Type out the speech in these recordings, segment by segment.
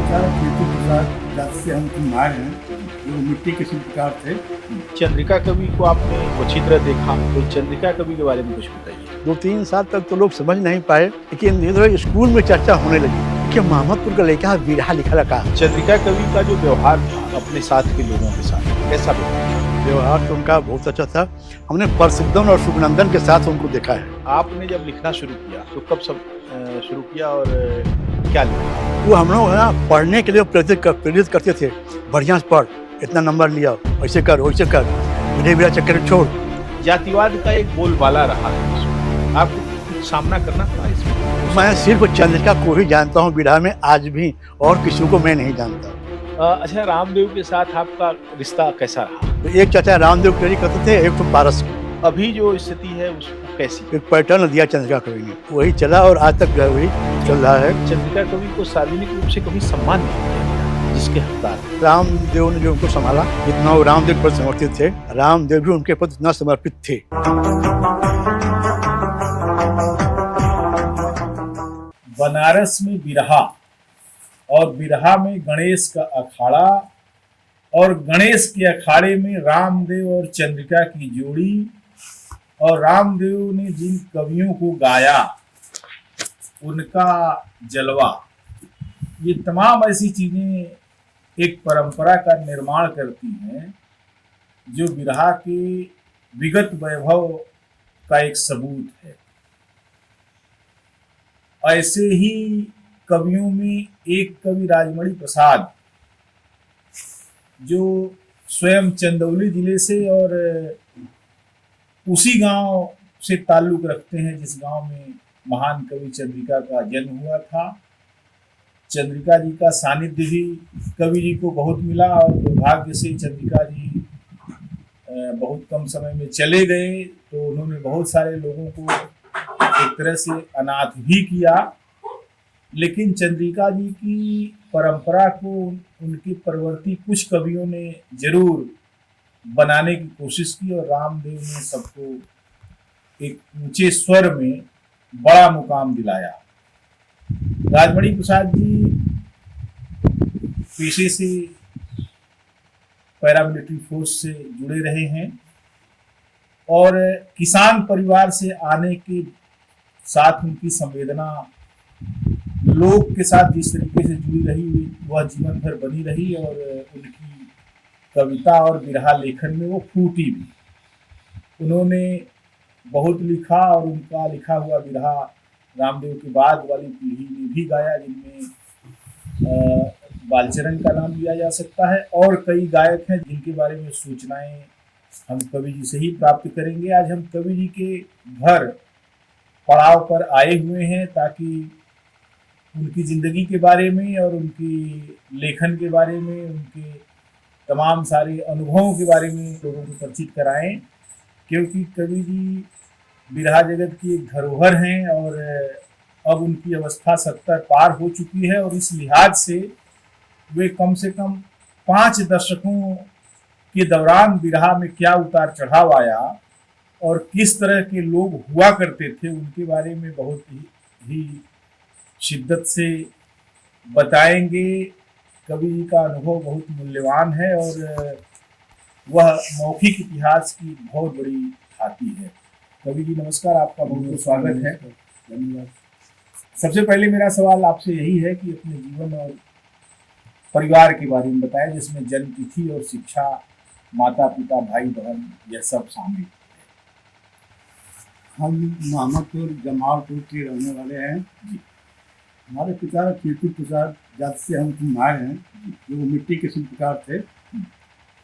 पिता कीर्ति प्रसाद जाति से हम कुम्हार हैं, जो मिट्टी के शिल्पकार थे। चंद्रिका कवि को आपने अच्छी तरह देखा, तो चंद्रिका कवि के बारे में कुछ बताइए। 2-3 साल तक तो लोग समझ नहीं पाए, लेकिन धीरे-धीरे स्कूल में चर्चा होने लगी कि मोहम्मदपुर का लड़का बिरहा लिखा लगा। चंद्रिका कवि का जो व्यवहार था अपने साथ के लोगों के साथ, कैसा व्यवहार तो उनका बहुत अच्छा था। हमने परसिद्धन और सुखनंदन के साथ उनको देखा है। आपने जब लिखना शुरू किया तो कब सब शुरू किया और क्या लिखा? वो हम लोग है ना पढ़ने के लिए प्रेरित करते थे, बढ़िया से पढ़, इतना नंबर लिया, ऐसे कर वैसे कर, बिना बिना चक्कर छोड़। जातिवाद का एक बोलबाला रहा है इसमें, आपको कुछ सामना करना पड़ा इसमें? मैं सिर्फ चंद्रिका को ही जानता हूँ बिरहा में आज भी, और किसी को मैं नहीं जानता। अच्छा, रामदेव के साथ आपका रिश्ता कैसा रहा? तो एक चाचा रामदेव प्रेरी करते थे, एक तो पारस। अभी जो स्थिति है उसको कैसी? एक पैटर्न दिया चंद्रिका कवि ने, वही चला और आज तक वही चल रहा है। चंद्रिका कवि को सार्वजनिक रूप से कभी सम्मान नहीं किया गया, जिसके हकदार रामदेव ने जो उनको संभाला, जितना वो रामदेव पर समर्पित थे, रामदेव भी उनके प्रति इतना समर्पित थे। बनारस में बिरहा और बिरहा में गणेश का अखाड़ा, और गणेश के अखाड़े में रामदेव और चंद्रिका की जोड़ी, और रामदेव ने जिन कवियों को गाया उनका जलवा, ये तमाम ऐसी चीजें एक परंपरा का निर्माण करती हैं जो बिरहा के विगत वैभव का एक सबूत है। ऐसे ही कवियों में एक कवि राजमणि प्रसाद, जो स्वयं चंदौली जिले से और उसी गांव से ताल्लुक रखते हैं जिस गांव में महान कवि चंद्रिका का जन्म हुआ था। चंद्रिका जी का सानिध्य भी कवि जी को बहुत मिला, और दुर्भाग्य से चंद्रिका जी बहुत कम समय में चले गए, तो उन्होंने बहुत सारे लोगों को एक तरह से अनाथ भी किया। लेकिन चंद्रिका जी की परंपरा को उनके परवर्ती कुछ कवियों ने जरूर बनाने की कोशिश की, और रामदेव ने सबको एक ऊंचे स्वर में बड़ा मुकाम दिलाया। राजमणि प्रसाद जी पेशे से पैरामिलिट्री फोर्स से जुड़े रहे हैं, और किसान परिवार से आने के साथ उनकी संवेदना लोग के साथ जिस तरीके से जुड़ी रही वह जीवन भर बनी रही, और उनकी कविता और बिरहा लेखन में वो फूटी भी। उन्होंने बहुत लिखा, और उनका लिखा हुआ बिरहा रामदेव के बाद वाली पीढ़ी ने भी गाया, जिनमें बालचरण का नाम लिया जा सकता है, और कई गायक हैं जिनके बारे में सूचनाएं हम कवि जी से ही प्राप्त करेंगे। आज हम कवि जी के घर पड़ाव पर आए हुए हैं ताकि उनकी जिंदगी के बारे में और उनकी लेखन के बारे में, उनके तमाम सारे अनुभवों के बारे में लोगों को परिचित कराएं, क्योंकि कवि जी बिरहा जगत की एक धरोहर हैं, और अब उनकी अवस्था 70 पार हो चुकी है, और इस लिहाज से वे कम से कम 5 दशकों के दौरान बिरहा में क्या उतार चढ़ाव आया और किस तरह के लोग हुआ करते थे, उनके बारे में बहुत ही शिद्दत से बताएंगे। कवि जी का अनुभव बहुत मूल्यवान है, और वह मौखिक इतिहास की बहुत बड़ी खाती है। कवि जी नमस्कार, आपका बहुत बहुत स्वागत है। धन्यवाद। सबसे पहले मेरा सवाल आपसे यही है कि अपने जीवन और परिवार के बारे में बताएं, जिसमें जन्म तिथि और शिक्षा, माता पिता, भाई बहन, यह सब शामिल है। हम मोहम्मदपुर जमालपुर के रहने वाले हैं। हमारे पिता कीर्ति प्रसाद जाति से हम कुम्हार हैं, जो मिट्टी के शिल्पकार थे।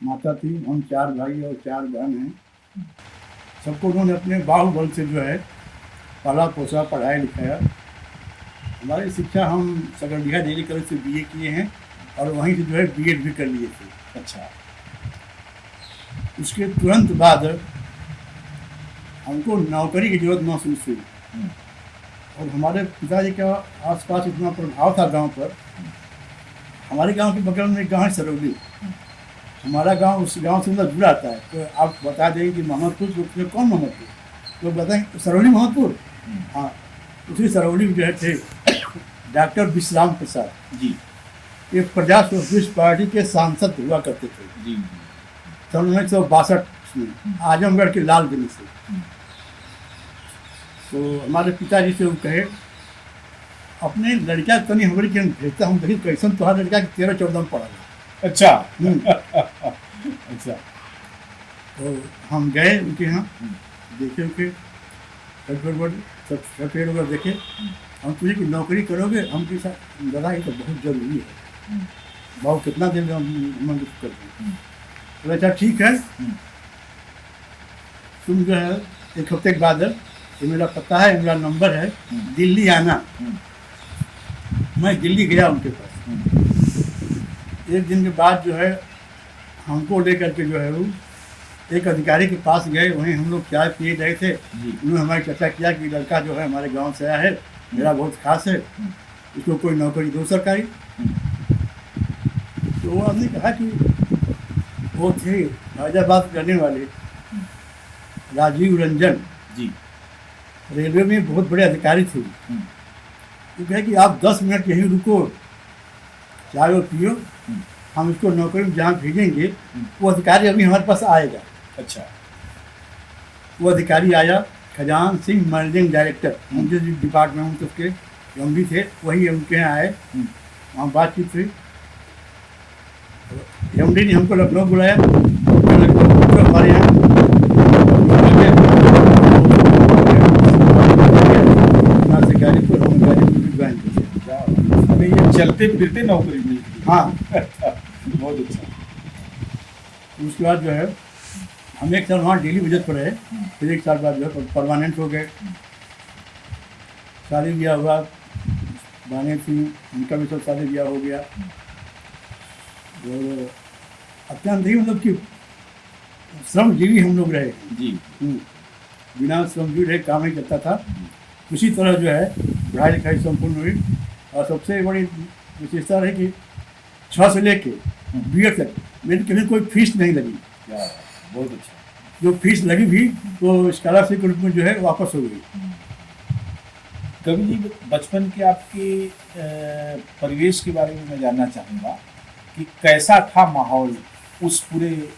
माता थी, हम 4 भाई और 4 बहन हैं। सबको उन्होंने अपने बाहुबल से जो है पाला पोसा, पढ़ाया लिखाया। हमारी शिक्षा हम सकरडीहा डेली कॉलेज से BA किए हैं, और वहीं से जो है BEd भी कर लिए थे। अच्छा, उसके तुरंत बाद हमको नौकरी की जरूरत महसूस हुई, और हमारे पिताजी का आसपास इतना प्रभाव था गांव पर। हमारे गांव के बगल में एक गाँव है सरौली, हमारा गांव उस गांव से मतलब जुड़ा आता है। तो आप बता देंगे कि मोहम्मदपुर, तो कौन मोहम्मदपुर, तो बताएंगे सरौली मोहम्मदपुर। हाँ, उसी सरौली में जो है थे डॉक्टर विश्राम प्रसाद जी, ये प्रजा सोशलिस्ट पार्टी के सांसद हुआ करते थे जी सन 1962 में आजमगढ़ के लाल किले से। तो हमारे पिताजी से वो कहे अपने लड़का तनी हमारी के भेजता हम देखिए कैसन तुम्हारा लड़का कि 13-14 में पढ़ा था। अच्छा अच्छा तो हम गए उनके यहाँ देखे उनके सफेद वगैरह देखे। हम पूछे कि नौकरी करोगे? हम के साथ दादा ये तो बहुत ज़रूरी है, बहुत कितना दिन में हम करते हैं। तो अच्छा ठीक है, तुम जो है एक हफ्ते के बाद ये मेरा पता है, मेरा नंबर है, दिल्ली आना। मैं दिल्ली गया उनके पास। एक दिन के बाद जो है हमको लेकर के जो है वो एक अधिकारी के पास गए। वहीं हम लोग चाय पिए रहे थे। उन्होंने हमारी चर्चा किया कि लड़का जो है हमारे गांव से आया है, मेरा बहुत खास है, इसको कोई नौकरी दो सरकारी। तो वो हमने कहा कि वो थे हैदराबाद रहने वाले राजीव रंजन जी रेलवे में बहुत बड़े अधिकारी थे। वो कहे कि आप 10 मिनट यहीं रुको, चाय वो पियो, हम इसको नौकरी में जहाँ भेजेंगे वो अधिकारी अभी हमारे पास आएगा। अच्छा वो अधिकारी आया, खजान सिंह मैनेजिंग डायरेक्टर, उनके डिपार्टमेंट में उसके एमडी थे, वही उनके यहाँ आए। वहाँ बातचीत हुई। एमडी ने हमको लखनऊ बुलाया, हमारे यहाँ से गाजीपुर, हम गाजीपुर भी ज्वाइन किए। अभी ये चलते फिरते नौकरी मिली थी। हाँ बहुत अच्छा। उसके बाद जो है हम एक साल वहाँ डेली विजिट पर रहे। फिर एक साल बाद जो है परमानेंट हो गए। शादी ब्याह हुआ, बहनें थी, उनका भी सब शादी ब्याह हो गया। और अत्यंत ही मतलब कि श्रमजीवी हम लोग रहे जी बिना श्रमजीवी रहे काम नहीं करता था। उसी तरह जो है पढ़ाई लिखाई संपूर्ण हुई। और सबसे बड़ी विशेषता रही कि 6 से लेके BEd तक मेरी कभी कोई फीस नहीं लगी। बहुत अच्छा। जो फीस लगी भी तो स्कॉलरशिप के रूप में जो है वापस हो गई। कवि जी, बचपन के आपके परिवेश के बारे में मैं जानना चाहूँगा कि कैसा था माहौल उस पूरे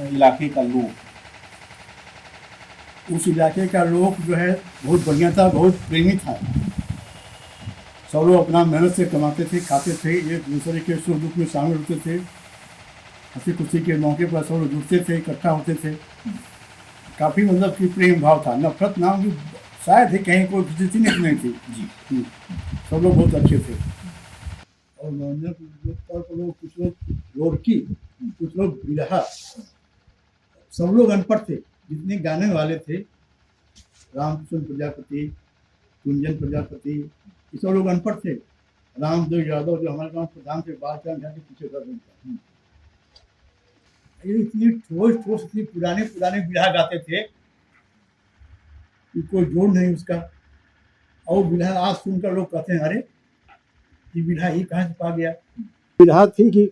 इलाके का लोग? उस इलाके का लोग जो है बहुत बढ़िया था, बहुत प्रेमी था। सब लोग अपना मेहनत से कमाते थे, खाते थे, एक दूसरे के सुख दुख में शामिल होते थे। हंसी खुशी के मौके पर सब लोग जुटते थे, इकट्ठा होते थे। काफ़ी मतलब कि प्रेम भाव था, नफरत नाम की शायद ही कहीं कोई स्थिति नहीं थी। जी सब लोग बहुत अच्छे थे। और मनोरंजन के लोग, कुछ लोग रोड़की, कुछ लोग बिरहा, सब लोग अनपढ़ थे। जितने गाने वाले थे, रामकृष्ण प्रजापति, कुंजन प्रजापति, ये सब लोग अनपढ़ थे। रामदेव यादव जो हमारे गाँव प्रधान थे, बालचंद झा के पीछे कर देता। ये इतनी ठोस इतनी पुराने बिरहा गाते थे कि कोई जोड़ नहीं उसका। और बिरहा आज सुनकर लोग कहते हैं अरे ये बिरहा ही कहाँ से पा गया। बिरहा थी कि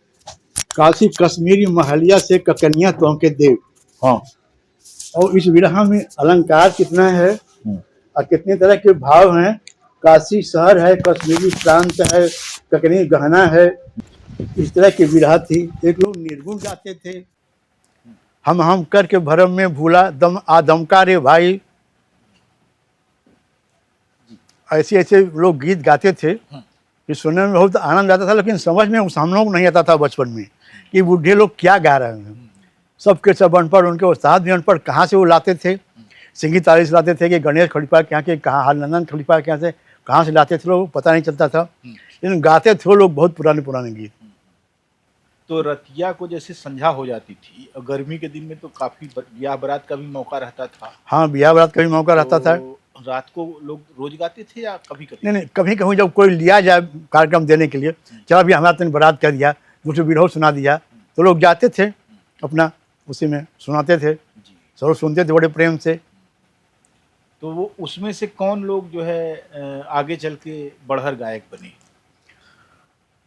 काशी कश्मीरी महलिया से ककनिया तो के देव। हाँ। और इस बिरहा में अलंकार कितना है और कितने तरह के भाव हैं। काशी शहर है, कश्मीरी प्रांत है, ककनी गहना है, इस तरह की बिरहा थी। एक लोग निर्गुण गाते थे, हम करके भरम में भूला दम आदमका रे भाई। ऐसे ऐसे लोग गीत गाते थे कि सुनने में बहुत आनंद आता था, लेकिन समझ में हम लोग नहीं आता था बचपन में कि बूढ़े लोग क्या गा रहे हैं। सबके सब अनपढ़, उनके उस्ताद भी अनपढ़। कहाँ से वो लाते थे, सिंगी तारीस लाते थे कि गणेश खलीफा के यहाँ के, कहाँ हरनंदन खलीफा के यहाँ से कहाँ से लाते थे लोग, पता नहीं चलता था। लेकिन गाते थे वो लोग बहुत पुराने गीत। तो रतिया को जैसे संध्या हो जाती थी, और गर्मी के दिन में तो काफी ब्याह बारात का भी मौका रहता था। हाँ, ब्याह बारात का भी मौका रहता था। रात को लोग रोज गाते थे या कभी कभी? नहीं, कभी कभी जब कोई लिया जाए कार्यक्रम देने के लिए, चलो अभी हमारा तन बारात कर दिया, मुझे बिरहो सुना दिया, तो लोग जाते थे अपना उसी में सुनाते थे। सब सुनते थे बड़े प्रेम से। तो वो उसमें से कौन लोग जो है आगे चल के बड़हर गायक बने?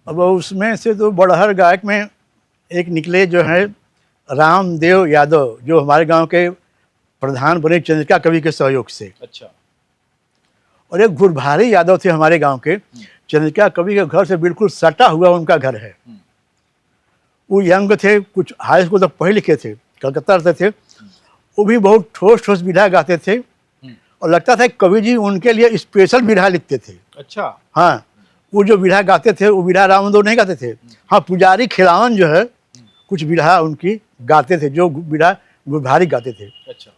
अब उसमें से तो बड़हर गायक में एक निकले जो है रामदेव यादव, जो हमारे गांव के प्रधान बने चंद्रिका कवि के सहयोग से। अच्छा। और एक गुरभारी यादव थे हमारे गांव के, चंद्रिका कवि के घर से बिल्कुल सटा हुआ उनका घर है। वो यंग थे, कुछ हाई स्कूल तक पढ़े लिखे थे, कलकत्ता रहते थे। वो भी बहुत ठोस ठोस विधा गाते थे और लगता था कवि जी उनके लिए स्पेशल विधा लिखते थे। अच्छा। हाँ, वो जो विधा गाते थे वो विधा रामदो नहीं गाते थे। हाँ, पुजारी खिलावन जो है कुछ विधा उनकी गाते थे, जो विधा गुरभारी गाते थे। अच्छा।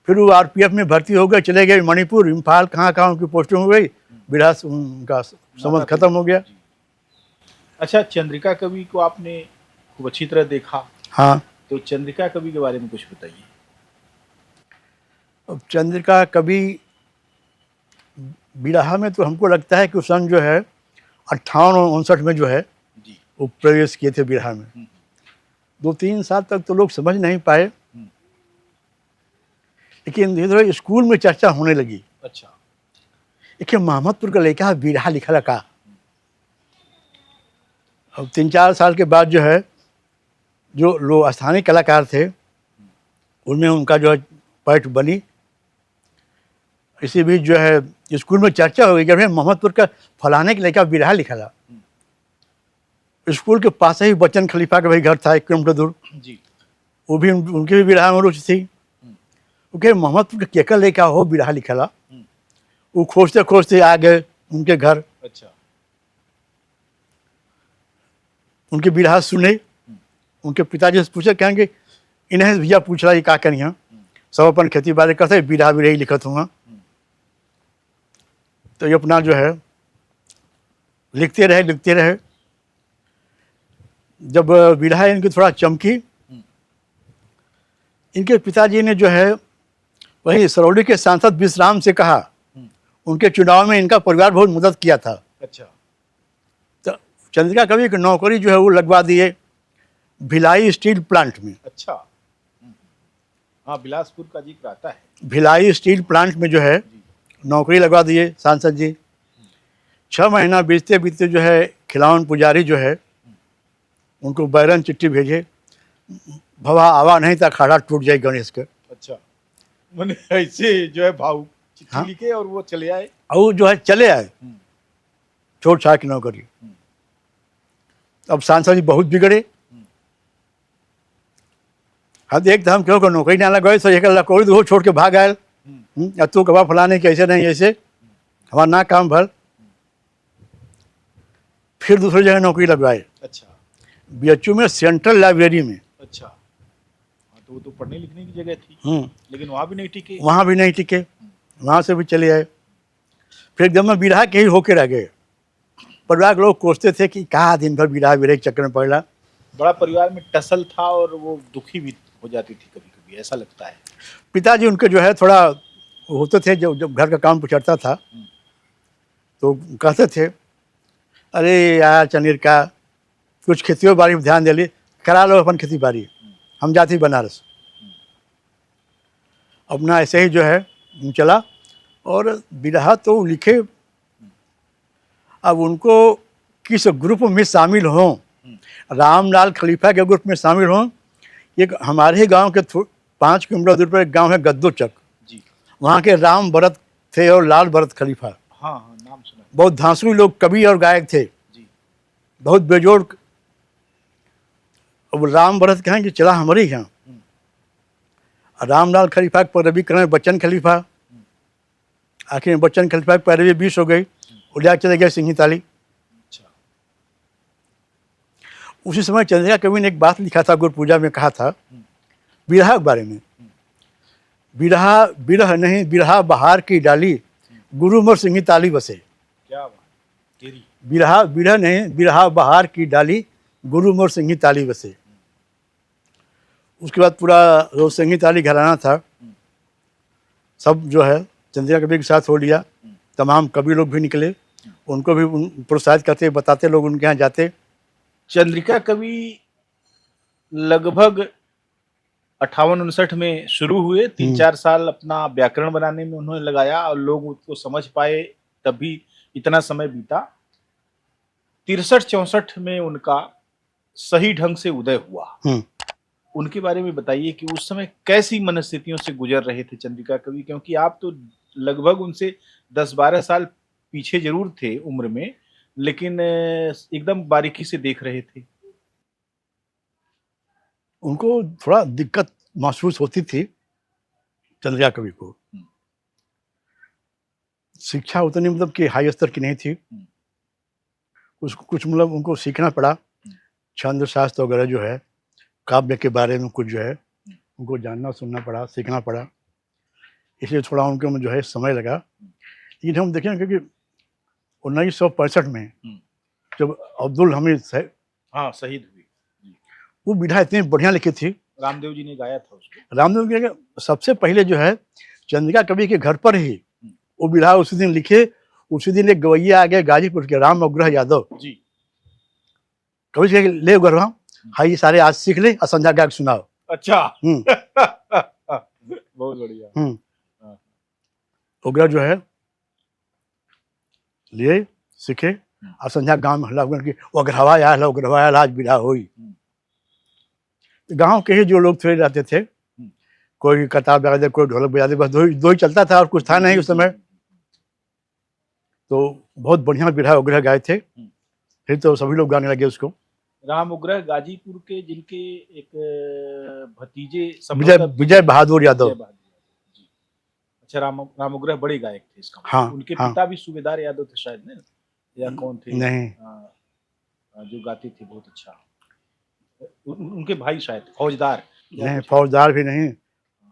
फिर वो आरपीएफ में भर्ती हो गए, चले गए मणिपुर, इम्फाल, कहाँ उनकी पोस्टिंग हो गई, विधा उनका संबंध खत्म हो गया। अच्छा, चंद्रिका कवि को आपने खूब अच्छी तरह देखा। हाँ, तो चंद्रिका कवि के बारे में कुछ बताइए। अब चंद्रिका कवि बिरहा में तो हमको लगता है कि सन जो है 58-59 में जो है जी। वो प्रवेश किए थे बिरहा में। 2-3 साल तक तो लोग समझ नहीं पाए, लेकिन धीरे धीरे स्कूल में चर्चा होने लगी। अच्छा। देखिए, मोहम्मदपुर का लड़का बिरहा लिखा रखा। अब 3-4 साल के बाद जो है, जो लोग स्थानीय कलाकार थे उनमें उनका जो है पैठ बनी। इसी बीच जो है स्कूल में चर्चा हो गई कि मोहम्मदपुर का फलाने के लड़का बिरहा लिखा था। स्कूल के पास ही बच्चन खलीफा का भाई घर था 1 किलोमीटर दूर जी। वो भी उनकी भी बिरहा में रुचि थी। क्योंकि मोहम्मदपुर के केकर लड़का हो बिरहा लिखा था। वो खोजते खोजते आ गए उनके घर। अच्छा। उनके बिरहा सुने, उनके पिताजी से पूछे, कहेंगे इन्हें भैया पूछ रहा है क्या करिए, सब अपन खेती बाड़ी करते बिरहा बिरही लिखत हुआ। तो ये अपना जो है लिखते रहे। जब बिरहा इनकी थोड़ा चमकी, इनके पिताजी ने जो है वही सरौली के सांसद विश्राम से कहा, उनके चुनाव में इनका परिवार बहुत मदद किया था। अच्छा। तो चंद्रिका कवि की नौकरी जो है वो लगवा दिए भिलाई स्टील प्लांट में। अच्छा। हाँ, बिलासपुर का जिक्र आता है। भिलाई स्टील प्लांट में जो है नौकरी लगवा दिए सांसद जी। 6 महीना बीतते बीतते जो है खिलावन पुजारी जो है उनको बैरन चिट्ठी भेजे, भवा आवा नहीं था खाड़ा टूट जाए गणेश के। अच्छा, मैंने ऐसे जो है भाव चिट्ठी हाँ? लिखे और वो चले आए। और वो जो है चले आए, छोट छाट की नौकरी। अब सांसद जी बहुत बिगड़े। हम एक हम क्यों नौकरी ना लगा तो एक लकोड़ी तो छोड़ के भाग आए। अब तू कबा फलाने के ऐसे नहीं ऐसे हमारा ना काम भर। फिर दूसरी जगह नौकरी लगवाए। अच्छा। बीएचयू में सेंट्रल लाइब्रेरी में। अच्छा। हाँ, तो वो तो पढ़ने लिखने की जगह थी। लेकिन वहाँ भी नहीं टिके। वहाँ भी नहीं टिके, वहाँ से भी चले आए। फिर एकदम में बिरहा के ही होके रह गए। परिवार के लोग कोसते थे कि कहाँ दिन भर बिरहा के चक्कर में पड़ रहा। बड़ा परिवार में टसल था और वो दुखी भी हो जाती थी कभी कभी, ऐसा लगता है। पिताजी उनके जो है थोड़ा होते थे, जब घर का काम चढ़ता था तो कहते थे, अरे यार चंद्रिका कुछ खेतियों बाड़ी में ध्यान दे ली, करा लो अपन खेती बाड़ी, हम जाती बनारस। अपना ऐसे ही जो है चला और बिरहा तो लिखे। अब उनको किस ग्रुप में शामिल हों, रामलाल खलीफा के ग्रुप में शामिल हों। एक हमारे ही गांव के 5 किलोमीटर दूर पर एक गांव है गद्दोचक जी। वहाँ के राम भरत थे और लाल भरत खलीफा। हाँ हाँ, नाम सुना। बहुत धांसू लोग, कवि और गायक थे जी। बहुत बेजोड़। अब राम भरत कहें कि चला हमारे यहाँ, रामलाल खलीफा पर रवि करें बच्चन खलीफा। आखिर बच्चन खलीफा की पैरवी 20 हो गई, उड़ा चले गए सिंही ताली। अच्छा। उसी समय चंद्रिका कवि ने एक बात लिखा था, गुरु पूजा में कहा था बिरहा के बारे में, बिरहा बिरह नहीं बिरहा बहार की डाली, गुरु मोर सिंही ताली बसे। क्या बात, तेरी बिरहा बिरह नहीं बिरहा बहार की डाली, गुरु मोर सिंही ताली बसे। उसके बाद पूरा जो सिंही ताली घराना था सब जो है चंद्रिका कवि के साथ हो लिया। तमाम कवि लोग भी निकले, उनको भी प्रोत्साहित करते बताते, लोग उनके यहाँ जाते। चंद्रिका कवि लगभग 58-59 में शुरू हुए। 3-4 साल अपना व्याकरण बनाने में उन्होंने लगाया और लोग उसको समझ पाए, तभी इतना समय बीता। 63-64 में उनका सही ढंग से उदय हुआ। उनके बारे में बताइए कि उस समय कैसी मनस्थितियों से गुजर रहे थे चंद्रिका कवि, क्योंकि आप तो लगभग उनसे 10-12 साल पीछे जरूर थे उम्र में, लेकिन एकदम बारीकी से देख रहे थे। उनको थोड़ा दिक्कत महसूस होती थी चंद्रिका कवि को। शिक्षा उतनी मतलब कि हाई स्तर की नहीं थी, कुछ कुछ मतलब उनको सीखना पड़ा, छंद शास्त्र वगैरह जो है, काव्य के बारे में कुछ जो है उनको जानना सुनना पड़ा, सीखना पड़ा, इसलिए थोड़ा उनको में जो है समय लगा। लेकिन हम देखें क्योंकि 1965 में जब अब्दुल हमीद साहब हाँ, शहीद हुए। वो विधा इतनी बढ़िया लिखी थी, रामदेव जी ने गाया था उसको। रामदेव के सबसे पहले जो है चंद्रिका कवि के घर पर ही वो विधा उसी दिन लिखे। उसी दिन एक गवैया आ गए गाजीपुर के राम अग्रह यादव जी। कवि से ले गरवा, हाँ ये सारे आज सीख ले और संध्या गा के सुनाओ। अच्छा। हम्म। बहुत बढ़िया। उग्र जो है लिए सीखे और संध्या गांव में हल्ला की उग्रवा आया उग्रवा आया आज विदा हुई। गांव के ही जो लोग थे रहते थे, कोई कतार बजा दे, कोई ढोलक बजा दे, बस दो ही चलता था और कुछ था नहीं उस समय। तो बहुत बढ़िया विधा उग्रह गाए थे, फिर तो सभी लोग गाने लगे उसको। राम उग्रह गाजीपुर के जिनके एक भतीजे विजय बहादुर यादव। जी। अच्छा, राम उग्रह बड़े गायक थे इसका। हाँ, उनके हाँ। पिता भी सूबेदार यादव थे शायद, ना? या कौन थे? नहीं, जो गाते थे बहुत अच्छा। उनके भाई शायद फौजदार। नहीं फौजदार भी नहीं,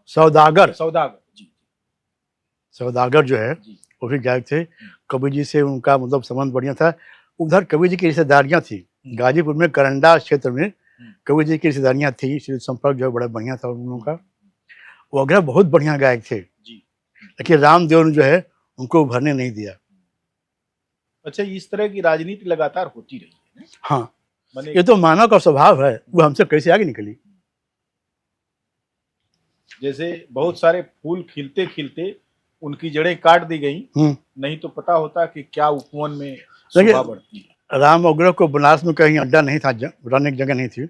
सौदागर। जी। सौदागर जो है वो भी गायक थे। कवि जी से उनका मतलब संबंध बढ़िया था। उधर कवि जी की रिश्तेदारियां थी, गाजीपुर में करंडा क्षेत्र में कवि जी की रिश्तेदारियां थी, इसलिए संपर्क जो है बड़ा बढ़िया था उन लोगों का। वो अग्रह बहुत बढ़िया गायक थे, लेकिन रामदेव ने जो है उनको उभरने नहीं दिया। अच्छा, इस तरह की राजनीति लगातार होती रही है। हाँ, ये तो मानव का स्वभाव है, वो हमसे कैसे आगे निकली। जैसे बहुत सारे फूल खिलते खिलते उनकी जड़ें काट दी गई, नहीं तो पता होता कि क्या उपवन में शोभा बढ़ती है। राम उग्रह को बनारस में कहीं अड्डा नहीं था, रहने की जगह नहीं थी।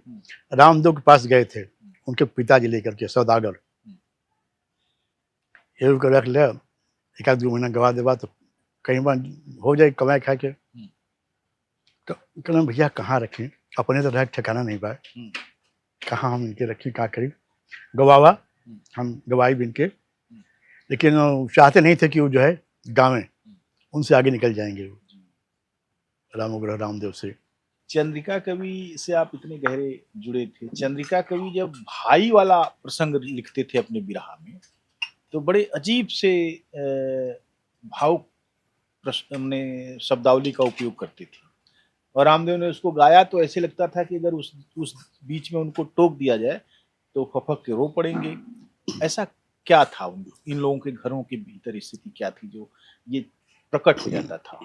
रामदेव के पास गए थे उनके पिताजी लेकर के, सौदागर। ये रख ले, एक आध 2 महीना गवा देवा तो कहीं बार हो जाए कमाए खा के। कहना भैया कहाँ रखें, अपने तो रह ठिकाना नहीं पाए, कहाँ हम इनके रखें, क्या करें। गवावा हम गवाई भी इनके, लेकिन चाहते नहीं थे कि वो जो है गाँव उनसे आगे निकल जाएंगे राम उग्रह रामदेव से। चंद्रिका कवि से आप इतने गहरे जुड़े थे। चंद्रिका कवि जब भाई वाला प्रसंग लिखते थे अपने बिरहा में, तो बड़े अजीब से भावुक ने शब्दावली का उपयोग करते थे, और रामदेव ने उसको गाया तो ऐसे लगता था कि अगर उस बीच में उनको टोक दिया जाए तो फपक के रो पड़ेंगे। ऐसा क्या था इन लोगों के घरों के भीतर स्थिति क्या थी जो ये प्रकट हो जाता था?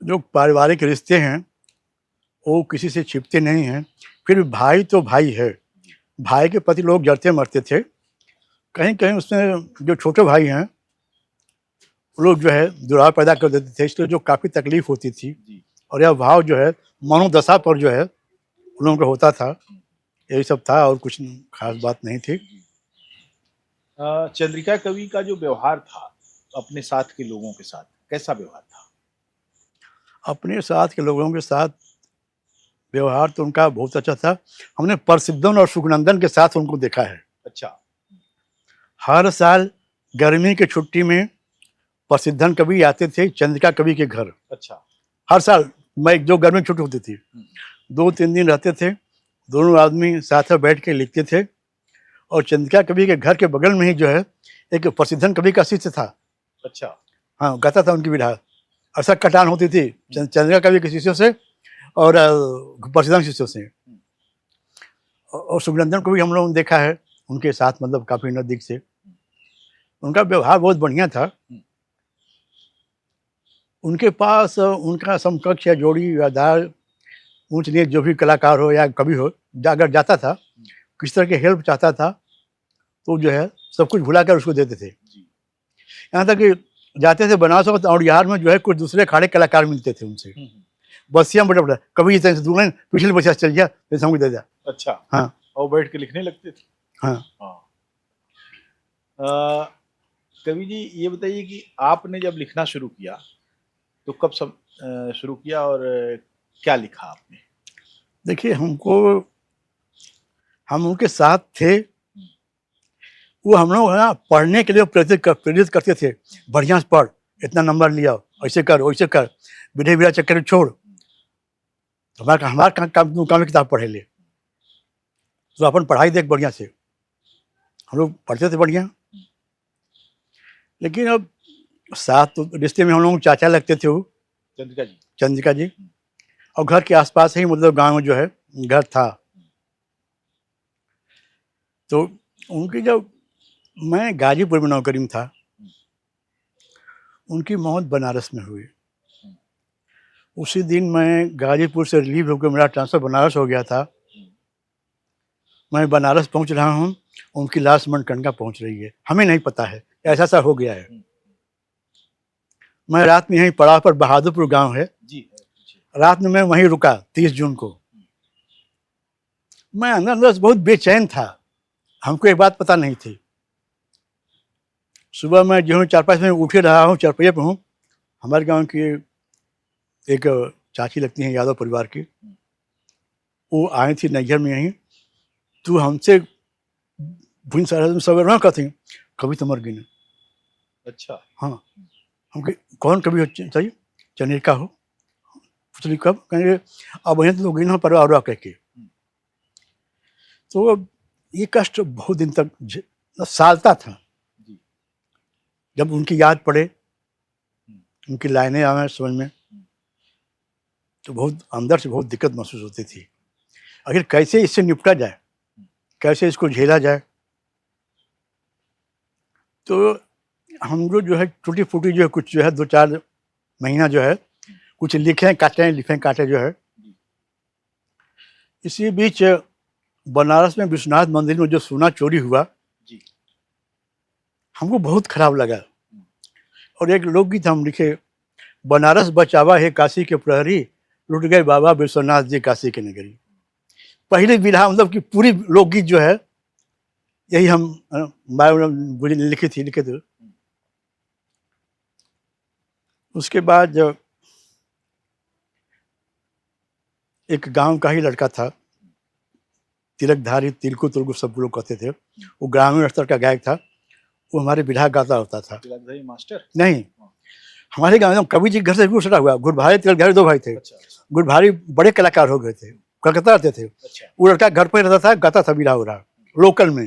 जो पारिवारिक रिश्ते हैं वो किसी से छिपते नहीं हैं, फिर भाई तो भाई है। भाई के प्रति लोग जड़ते मरते थे। कहीं कहीं उसमें जो छोटे भाई हैं वो लोग जो है दुराव पैदा कर देते थे, इसलिए जो काफ़ी तकलीफ होती थी। और यह भाव जो है मनोदशा पर जो है उन लोगों का होता था। यही सब था और कुछ खास बात नहीं थी। चंद्रिका कवि का जो व्यवहार था अपने साथ के लोगों के साथ, कैसा व्यवहार था? अपने साथ के लोगों के साथ व्यवहार तो उनका बहुत अच्छा था। हमने प्रसिद्धन और सुखनंदन के साथ उनको देखा है। अच्छा। हर साल गर्मी की छुट्टी में प्रसिद्धन कवि आते थे चंद्रिका कवि के घर। अच्छा। हर साल मैं जो गर्मी की छुट्टी होती थी 2-3 दिन रहते थे, दोनों आदमी साथ में बैठ के लिखते थे। और चंद्रिका कवि के घर के बगल में ही जो है एक प्रसिद्धन कवि का शिष्य था। अच्छा। हाँ, गाता था उनकी विधा। असा कटान होती थी चंद्रिका कवि के शिष्यों से और प्रसिद्धन शिष्यों से। और सुखनंदन को भी हम लोगों ने देखा है उनके साथ, मतलब काफी नजदीक से। उनका व्यवहार बहुत बढ़िया था। उनके पास उनका समकक्ष या जोड़ी या दार ऊंच नीच जो भी कलाकार हो या कवि हो, अगर जाता था किस तरह की हेल्प चाहता था तो जो है सब कुछ भुला कर उसको देते थे। यहाँ तक कि जाते थे बनारस और बिहार में जो है कुछ दूसरे खाड़े कलाकार मिलते थे उनसे, बसिया बड़ा बड़ा कवि दूर पिछले बच्चा चल गया जैसे हमको दे दिया। अच्छा। हाँ, और बैठ के लिखने लगते थे। हाँ। कवि जी ये बताइए कि आपने जब लिखना शुरू किया तो कब शुरू किया और क्या लिखा आपने? देखिए, हम उनके साथ थे। वो हम लोग है ना पढ़ने के लिए प्रेरित करते थे, बढ़िया से पढ़, इतना नंबर लिया, ऐसे कर वैसे कर, बिना बिना चक्कर छोड़। तो हमारा हमारा काम किताब पढ़े ले, तो अपन पढ़ाई देख बढ़िया से। हम लोग पढ़ते थे बढ़िया, लेकिन अब साथ तो रिश्ते में हम लोग चाचा लगते थे वो, चंद्रिका जी। और घर के आसपास ही मतलब गांव में जो है घर था। तो उनकी जब मैं गाजीपुर में नौकरी में था, उनकी मौत बनारस में हुई। उसी दिन मैं गाजीपुर से रिलीव होकर मेरा ट्रांसफ़र बनारस हो गया था। मैं बनारस पहुंच रहा हूं, उनकी लाश मनकंडा पहुंच रही है, हमें नहीं पता है, ऐसा सा हो गया है। मैं रात में यहीं पड़ाव पर, बहादुरपुर गांव है, रात में मैं वहीं रुका 30 जून को। मैं अंदर अंदर से बहुत बेचैन था, हमको एक बात पता नहीं थी। सुबह मैं जो 4-5 बजे उठे रहा हूँ, चरपैया पे हूँ। हमारे गांव की एक चाची लगती हैं यादव परिवार की, वो आई थी नैहर में यहीं। तो हमसे भून सारा सवेर न कहती, कभी तो मर गई ना। अच्छा। हाँ, हम कौन कभी चाहिए चनेका हो, पूछली कब, कहेंगे अब वहीं तो लोग गिन परिवार कह के। तो ये कष्ट बहुत दिन तक सालता था। जब उनकी याद पड़े, उनकी लाइनें आवे समझ में, तो बहुत अंदर से बहुत दिक्कत महसूस होती थी। आखिर कैसे इससे निपटा जाए, कैसे इसको झेला जाए। तो हम लोग जो है टूटी फूटी जो है कुछ जो है 2-4 महीना जो है कुछ लिखे काटे जो है। इसी बीच बनारस में विश्वनाथ मंदिर में जो सोना चोरी हुआ, हमको बहुत खराब लगा। और एक लोकगीत हम लिखे, बनारस बचावा है काशी के प्रहरी, लुट गए बाबा विश्वनाथ जी काशी के नगरी। पहली विधा मतलब कि पूरी लोकगीत जो है यही हम लिखे थे। उसके बाद एक गांव का ही लड़का था, तिलकधारी, तिलकु तुलकु सब लोग कहते थे, वो ग्रामीण स्तर का गायक था। वो हमारे विधायक गाता होता था। तिलकधारी मास्टर? नहीं, हमारे गाँव में कवि जी घर से भी हुआ। गुरभारी तिलकधारी 2 भाई थे। गुरभारी बड़े कलाकार हो गए थे, कलकत्ता रहते थे। वो लड़का घर पर रहता था, गाता था विधा उड़ा लोकल में।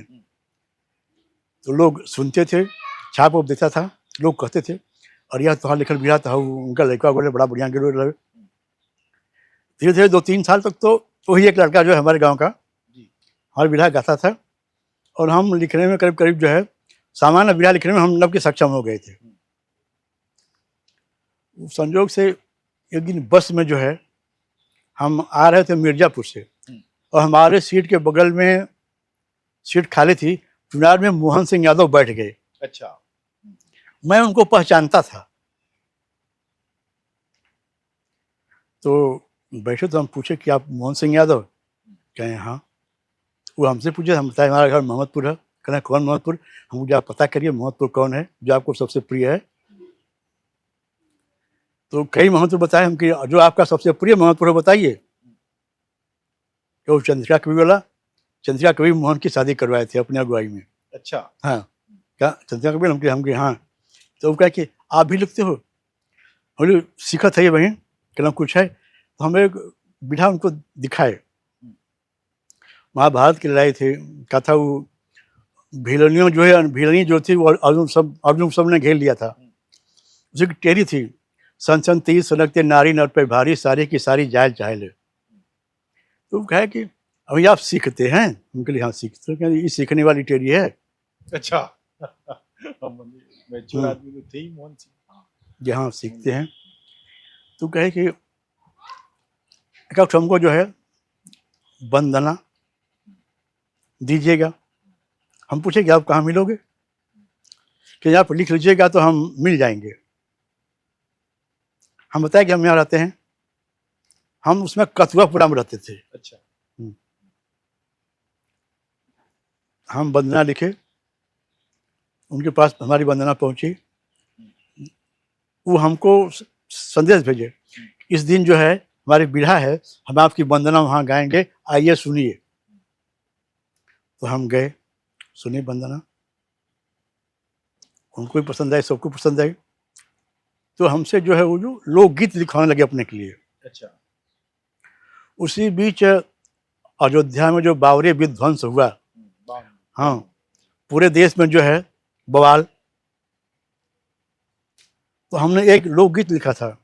तो लोग सुनते थे, छाप वोप देता था, लोग कहते थे और यह तुम्हारा लिखल विधा था, उनका लड़का बोले बड़ा बढ़िया गिरो लगे। धीरे धीरे 2-3 साल तक तो वही एक लड़का जो है हमारे गाँव का हमारे विधा गाता था। और हम लिखने में करीब करीब जो है सामान्य विधा लिखने में हम लोग के सक्षम हो गए थे। संजोग से एक दिन बस में जो है हम आ रहे थे मिर्जापुर से, और हमारे सीट के बगल में सीट खाली थी, चुनार में मोहन सिंह यादव बैठ गए। अच्छा। मैं उनको पहचानता था। तो बैठे तो हम पूछे कि आप मोहन सिंह यादव? कहें हाँ। वो हमसे पूछे, हम बताए हमारा घर मोहम्मदपुर है। कहना कौन मोहम्मदपुर? हम मुझे आप पता करिए मोहम्मदपुर कौन है जो आपको सबसे प्रिय है। तो कई मोहम्मदपुर बताए हम कि जो आपका सबसे प्रिय मोहम्मदपुर है बताइए। तो चंद्रिका कवि वाला, चंद्रिका कवि मोहन की शादी करवाए थे अपनी अगुवाई में। अच्छा। हाँ, क्या चंद्रिका कवि? हम कि हाँ। तो वो कहा कि आप भी लिखते हो? बोले सीखा था ये वहीं, कहना कुछ है। तो हम एक विधा उनको दिखाए, महाभारत की लड़ाई थी, कथा। वो भिलनियों जो है, भिलनी जो थी वो अर्जुन सब ने घेर लिया था। उसी की टेरी थी, सन 30 सनकते नारी नर पे भारी, सारी की सारी जायल चाहे। तो कहा कि अभी आप सीखते हैं? उनके लिए हाँ सीखते हैं। ये सीखने वाली टेरी है। अच्छा। मैच्योर आदमी तो थे ही मोहन सिंह। जहाँ सीखते हैं। तो कहे कि हमको जो है वंदना दीजिएगा। हम पूछे कि आप कहाँ मिलोगे? कि आप लिख लीजिएगा तो हम मिल जाएंगे। हम बताए कि हम यहाँ रहते हैं। हम उसमें कथुआपुरा में रहते थे। अच्छा। हम वंदना लिखे, उनके पास हमारी वंदना पहुंची। वो हमको संदेश भेजे इस दिन जो है हमारी बिरहा है, हम आपकी वंदना वहाँ गाएंगे, आइए सुनिए। तो हम गए, सुनी वंदना, उनको भी पसंद आई, सबको पसंद आई। तो हमसे जो है वो जो लोकगीत लिखवाने लगे अपने के लिए। अच्छा। उसी बीच अयोध्या में जो बावरी विध्वंस हुआ, हाँ, पूरे देश में जो है बवाल, तो हमने एक लोकगीत लिखा था,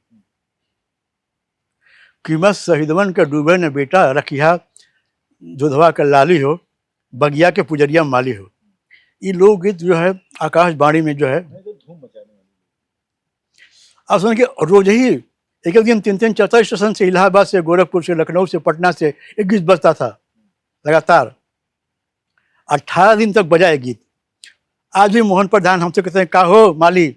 कीमत शहीदवन के डूबे ने बेटा, रखिया जोधवा का लाली हो, बगिया के पुजरिया माली हो। ये लोकगीत जो है आकाशवाणी में जो है, तो धूम मचाने वाली। आप सुन के रोज ही एक एक दिन 3-3 4 स्टेशन से, इलाहाबाद से, गोरखपुर से, लखनऊ से, पटना से एक गीत बजता था लगातार, 18 दिन तक बजा एक गीत। आज भी मोहन प्रधान हमसे कहते हैं, का हो माली,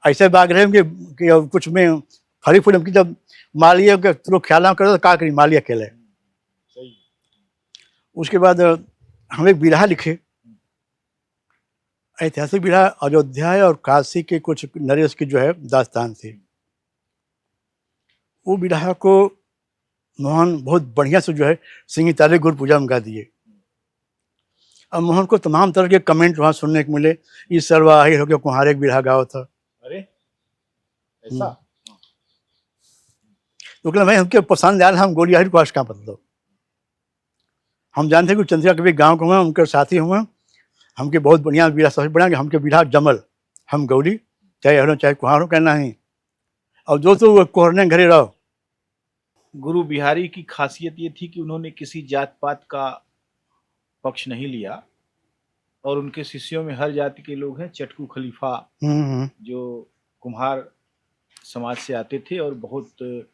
ऐसे बाग रहे हैं कि कुछ में फरी फिल्म की जब मालिया के लोग ख्याल करो तो का करी, माली अकेले। सही। उसके बाद हम एक बिरहा लिखे, ऐतिहासिक बिरहा, अयोध्या और काशी के कुछ नरेश की जो है दास्तान थी। वो बिरहा को मोहन बहुत बढ़िया से जो है सिंगी ताले गुरु पूजा में गा दिए। अब मोहन को तमाम तरह के कमेंट वहाँ सुनने को मिले, इस सरवाही हो गया कुम्हारे एक बिरहा गाओ था। अरे ऐसा। तो कहला भाई हमके पसंद आया, हम गोलियाहिर को का मतलब, हम जानते कि चंद्रिका कभी गाँव के हुए, उनके साथी हुए, हमके बहुत बढ़िया बिरहा समझ बढ़िया कि हमके बिरहा जमल, हम गौरी चाहे हरो चाहे कुहारो कहना ही, और जो तो कोहरने घरे रहो। गुरु बिहारी की खासियत ये थी कि उन्होंने किसी जात पात का पक्ष नहीं लिया, और उनके शिष्यों में हर जाति के लोग हैं। चटकू खलीफा जो कुम्हार समाज से आते थे और बहुत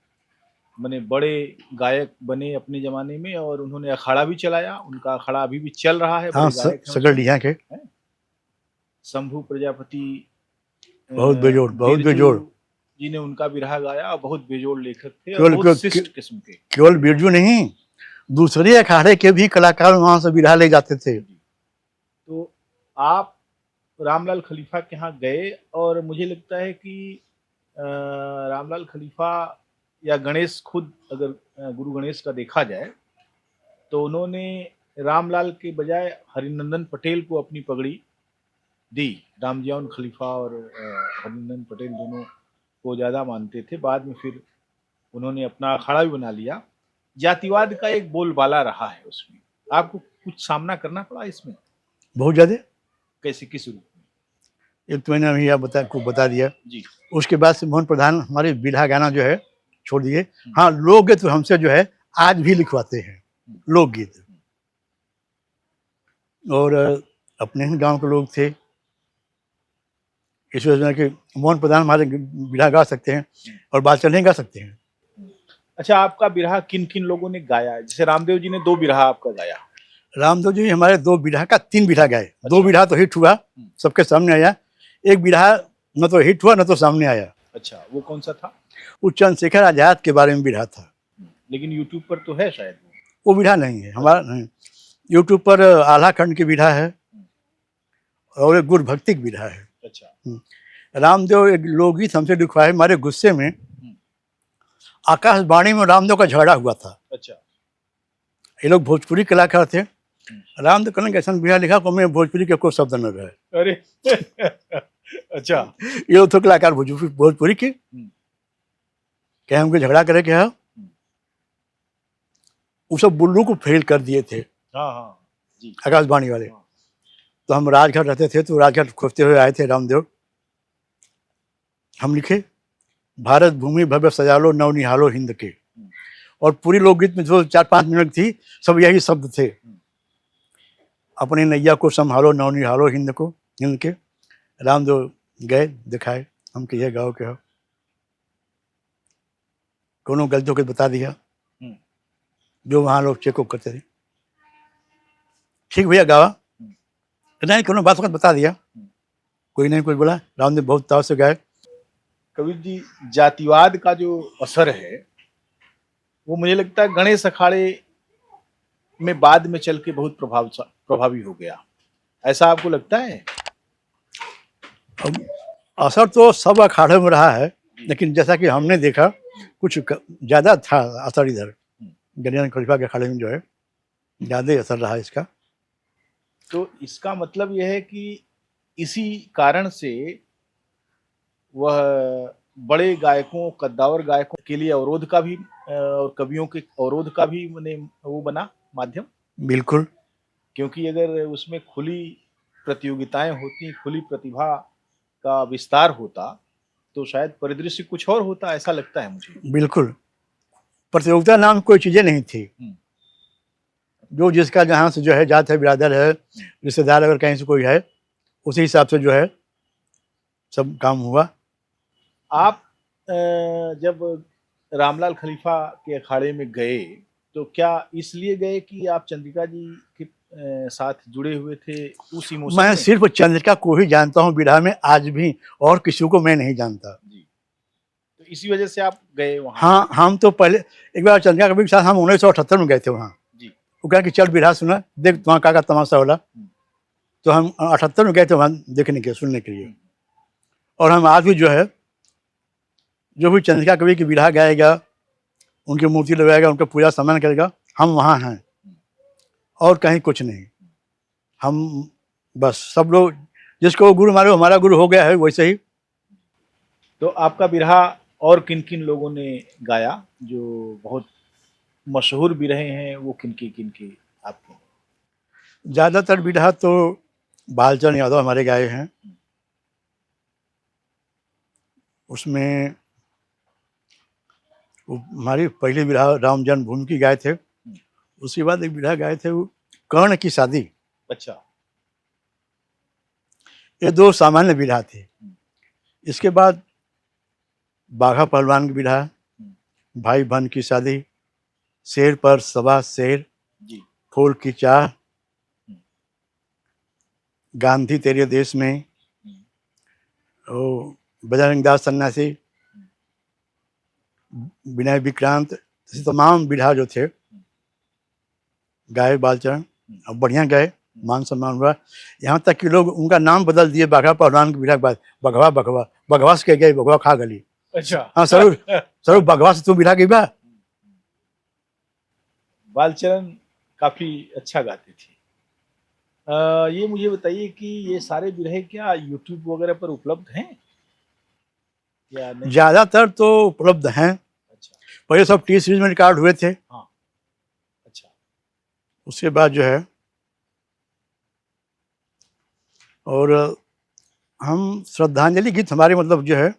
बने बड़े गायक बने अपने जमाने में, और उन्होंने अखाड़ा भी चलाया, उनका अखाड़ा अभी भी चल रहा है। हाँ, सगड़ लिया के शंभू प्रजापति बहुत बेजोड़, बहुत बेजोड़ जी ने उनका बिरहा गाया, और बहुत बेजोड़ लेखक थे, केवल और बहुत शिष्ट किस्म के। केवल बिरजू नहीं, दूसरे अखाड़े के भी कलाकार वहां से बिरहा ले जाते थे। तो आप रामलाल खलीफा के यहाँ गए, और मुझे लगता है कि रामलाल खलीफा या गणेश खुद, अगर गुरु गणेश का देखा जाए तो उन्होंने रामलाल के बजाय हरिनंदन पटेल को अपनी पगड़ी दी। रामजियान खलीफा और हरिनंदन पटेल दोनों को ज़्यादा मानते थे। बाद में फिर उन्होंने अपना अखाड़ा भी बना लिया। जातिवाद का एक बोलबाला रहा है उसमें, आपको कुछ सामना करना पड़ा इसमें? बहुत ज़्यादा। कैसे, किस रूप में? एक तो मैंने अभी आपको बता दिया जी। उसके उसके बाद से मोहन प्रधान हमारे बिरहा गाना जो है छोड़ दिए। हाँ, लोकगीत तो हमसे जो है आज भी लिखवाते हैं, लोकगीत। और अपने ही गांव के लोग थे, इस वजह से कि मोहन प्रधान हमारे बिरहा गा सकते हैं और बात चलने गा सकते हैं। अच्छा, आपका बिरहा किन किन लोगों ने गाया? जैसे रामदेव जी ने 2 बिरहा आपका गाया। रामदेव जी हमारे 2 बिरहा का 3 बिरहा गाए। अच्छा। 2 बिरहा तो हिट हुआ, सबके सामने आया। एक बिरहा न तो हिट हुआ न तो सामने आया। अच्छा, वो कौन सा था? वो चंद्रशेखर आजाद के बारे में बिरहा था। लेकिन यूट्यूब पर तो है शायद वो बिरहा नहीं है हमारा, नहीं। यूट्यूब पर आल्हा खंड की बिरहा है और एक गुरु भक्ति की बिरहा है। अच्छा। रामदेव एक लोकगीत हमसे लिखवाए, हमारे गुस्से में आकाशवाणी में रामदेव का झगड़ा हुआ था। अच्छा। ये लोग भोजपुरी कलाकार थे। रामदेव कहने ऐसा बिरहा लिखा को मैं भोजपुरी के कोई शब्द न रहे। अरे अच्छा। ये लोग तो कलाकार भोजपुरी के क्या हमको झगड़ा करे क्या, वो सब बुल्लू को फेल कर दिए थे। हाँ हाँ जी। आकाशवाणी वाले। तो हम राजघाट रहते थे, तो राजघाट खोजते हुए आए थे रामदेव। हम लिखे, भारत भूमि भव्य सजा लो नव निहालो हिंद के, और पूरी लोकगीत में जो 4-5 मिनट थी सब यही शब्द थे, अपने नैया को संभालो नव निहालो हिंद को, हिंद के। रामदेव गए दिखाए, हम कहिए गाँव के हो, कोनो गलतियों को बता दिया जो वहाँ लोग चेकअप करते थे। ठीक भैया गावा, नहीं कोनो बात वक्त बता दिया, कोई नहीं कोई बोला। रामदेव बहुत ताव से गाए। कबीर जी, जातिवाद का जो असर है वो मुझे लगता है गणेश अखाड़े में बाद में चल के बहुत प्रभावी हो गया, ऐसा आपको लगता है? असर तो सब अखाड़े में रहा है, लेकिन जैसा कि हमने देखा कुछ ज़्यादा था असर इधर गलियान खलीफा के अखाड़े में जो है ज़्यादा ही असर रहा इसका। तो इसका मतलब यह है कि इसी कारण से वह बड़े गायकों, कद्दावर गायकों के लिए अवरोध का भी और कवियों के अवरोध का भी मने वो बना माध्यम। बिल्कुल। क्योंकि अगर उसमें खुली प्रतियोगिताएं होती, खुली प्रतिभा का विस्तार होता, तो शायद परिदृश्य कुछ और होता, ऐसा लगता है मुझे। बिल्कुल, प्रतियोगिता नाम कोई चीज़ें नहीं थी। जो जिसका जहाँ से जो है जात है, बिरादर है, रिश्तेदार अगर कहीं से कोई है, उसी हिसाब से जो है सब काम हुआ। आप जब रामलाल खलीफा के अखाड़े में गए, तो क्या इसलिए गए कि आप चंद्रिका जी के साथ जुड़े हुए थे उस इमोशन मैं में? सिर्फ चंद्रिका को ही जानता हूँ बिरहा में आज भी, और किसी को मैं नहीं जानता। जी, तो इसी वजह से आप गए वहाँ? हाँ, हम तो पहले एक बार चंद्रिका कवि के साथ हम 1978 में गए थे वहाँ। जी। वो कहा कि चल बिरहा सुना, देख वहाँ का तमाशा होला। तो हम 78 में गए थे वहाँ देखने के, सुनने के लिए। और हम आज भी जो है, जो भी चंद्रिका कवि की बिरहा गाएगा, उनकी मूर्ति लगाएगा, उनका पूजा सम्मान करेगा, हम वहाँ हैं और कहीं कुछ नहीं। हम बस सब लोग जिसको गुरु मानो हमारा गुरु हो गया है, वैसे ही। तो आपका बिरहा और किन किन लोगों ने गाया जो बहुत मशहूर बिरहे हैं, वो किनके आपके? ज़्यादातर बिरहा तो बालचंद यादव हमारे गाए हैं। उसमें हमारी पहली बिरहा राम जन्मभूमि की गाए थे। उसके बाद एक बिरहा गाए थे वो कर्ण की शादी। अच्छा। ये दो सामान्य बिरहा थे। इसके बाद बाघा पहलवान की बिरहा, भाई बहन की शादी, शेर पर सवा शेर, जी। फूल की चाह, गांधी तेरे देश में, ओ बजरंग दास सन्यासी, विनय विक्रांत, ऐसे तमाम बिरहा जो थे गाए बालचरण, और बढ़िया गए, मान सम्मान हुआ। यहाँ तक कि लोग उनका नाम बदल दिए बाघा पहलवान की बिरहा के बाद, बघवा बघवा, बघवा से कह गए बघवा खा गली। अच्छा। हाँ सर बघवा से तू बिरहा गई बा। बालचरण काफी अच्छा गाते थे। ये मुझे बताइए कि ये सारे बिरहे क्या यूट्यूब वगैरह पर उपलब्ध हैं या नहीं? ज्यादातर तो उपलब्ध हैं। अच्छा। पहले सब टी सीरीज में रिकॉर्ड हुए थे। हाँ। अच्छा। उसके बाद जो है, और हम श्रद्धांजलि गीत हमारे मतलब जो है